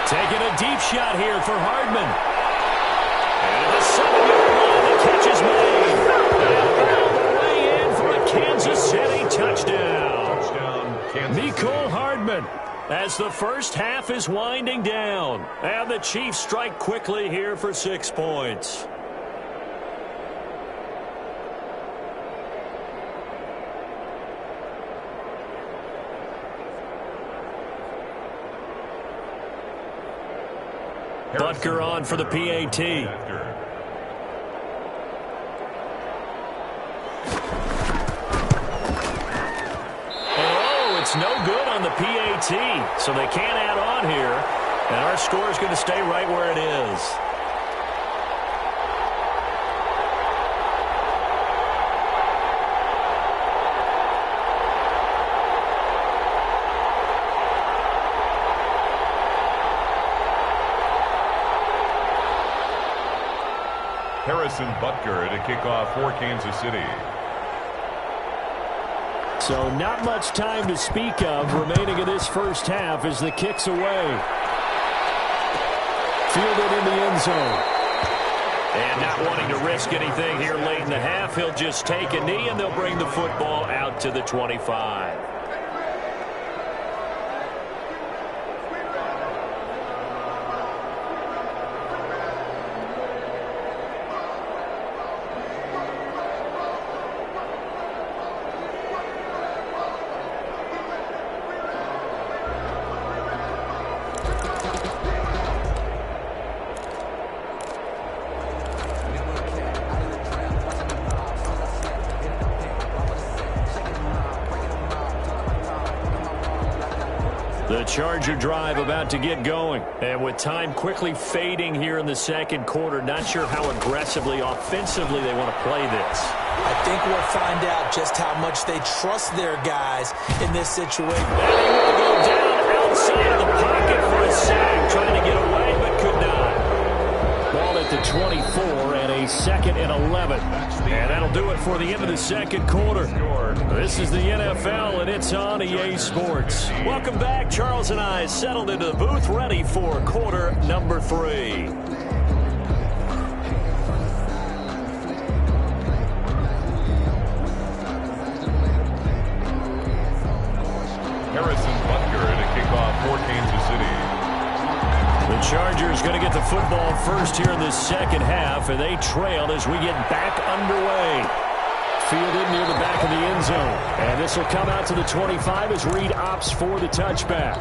Speaker 1: taking a deep shot here for Hardman. And the 7-yard line, the catch is made. And all the way in for a Kansas City touchdown. Mecole Hardman as the first half is winding down. And the Chiefs strike quickly here for 6 points. Butker on for the PAT. Oh, it's no good on the PAT, so they can't add on here, and our score is going to stay right where it is.
Speaker 2: Harrison Butker to kick off for Kansas City.
Speaker 1: So not much time to speak of remaining in this first half as the kick's away. Fielded in the end zone. And not wanting to risk anything here late in the half, he'll just take a knee and they'll bring the football out to the 25. The Charger drive about to get going. And with time quickly fading here in the second quarter, not sure how aggressively, offensively they want to play this.
Speaker 3: I think we'll find out just how much they trust their guys in this situation.
Speaker 1: And he will go down outside of the pocket for a sack, trying to get away but could not. 2nd and 11. And that'll do it for the end of the second quarter. This is the NFL, and it's on EA Sports. Welcome back. Charles and I settled into the booth, ready for quarter number 3.
Speaker 2: Harrison Butker to kick off for Kansas City.
Speaker 1: The Chargers going to get the football first here in this second half, and they trail as we get back underway. Fielded near the back of the end zone. And this will come out to the 25 as Reed opts for the touchback.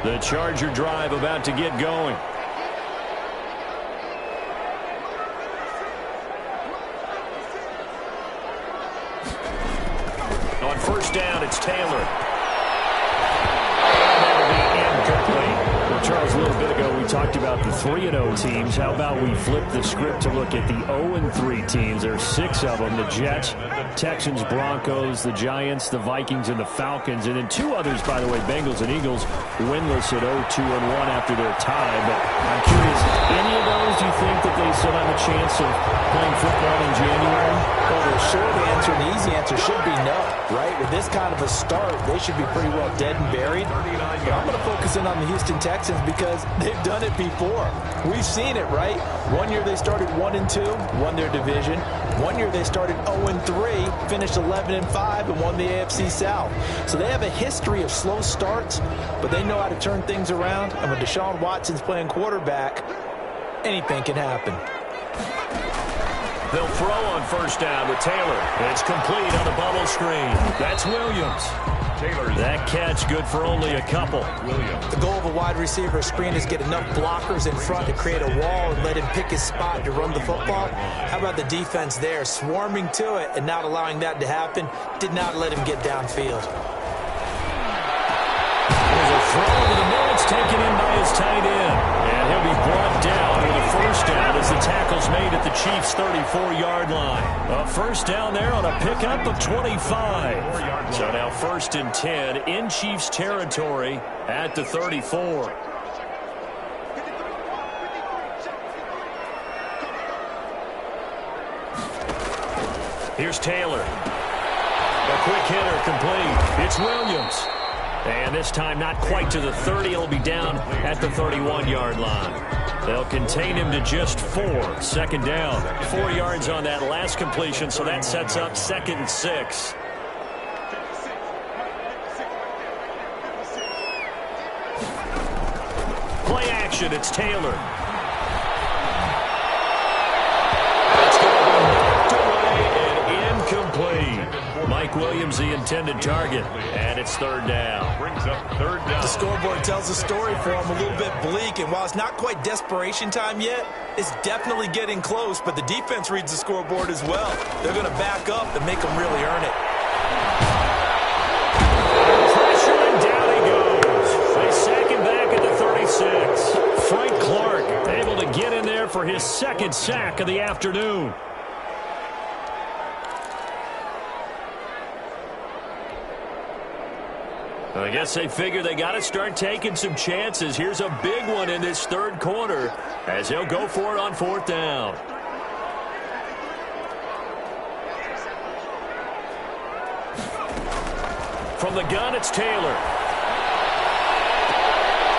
Speaker 1: The Charger drive about to get going. On first down, it's Taylor. That'll be incomplete. Well, Charles, a little bit ago, we talked about the 3-0 teams. How about we flip the script to look at the 0-3 teams? There are 6 of them. The Jets, Texans, Broncos, the Giants, the Vikings, and the Falcons. And then 2 others, by the way, Bengals and Eagles, winless at 0-2-1 after their tie. But I'm curious, any of those, do you think that they still have a chance of playing football in January?
Speaker 3: Well, the short answer and the easy answer should be no, right? With this kind of a start, they should be pretty well dead and buried. But I'm going to focus in on the Houston Texans because they've done it before. We've seen it, right? One year they started 1-2, won their division. One year they started 0-3, finished 11-5, and won the AFC South. So they have a history of slow starts, but they know how to turn things around. And when Deshaun Watson's playing quarterback, anything can happen.
Speaker 1: They'll throw on first down with Taylor. It's complete on the bubble screen. That's Williams. That catch good for only a couple.
Speaker 3: The goal of a wide receiver screen is get enough blockers in front to create a wall and let him pick his spot to run the football. How about the defense there, swarming to it and not allowing that to happen? Did not let him get downfield.
Speaker 1: There's a throw over the middle. It's taken in by his tight end. And he'll be brought down with a first down as the tackle's made at the Chiefs' 34-yard line. A first down there on a pickup of 25. So now 1st and 10 in Chiefs territory at the 34. Here's Taylor. A quick hitter complete. It's Williams. And this time not quite to the 30. It'll be down at the 31-yard line. They'll contain him to just 4. 2nd down. 4 yards on that last completion, so that sets up 2nd and 6. Play action. It's Taylor. That's going to be knocked away and incomplete. Mike Williams, the intended target, and it's 3rd down.
Speaker 2: Brings up 3rd down.
Speaker 3: The scoreboard tells the story for him, a little bit bleak, and while it's not quite desperation time yet, it's definitely getting close, but the defense reads the scoreboard as well. They're going to back up and make them really earn it.
Speaker 1: Pressure, and down he goes. They sack him back at the 36. Frank Clark able to get in there for his 2nd sack of the afternoon. I guess they figure they got to start taking some chances. Here's a big one in this 3rd quarter as they'll go for it on 4th down. From the gun, it's Taylor.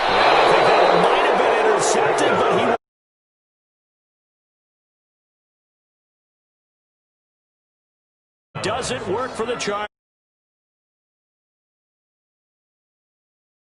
Speaker 1: And I think that might have been intercepted, but he doesn't work for the Chargers.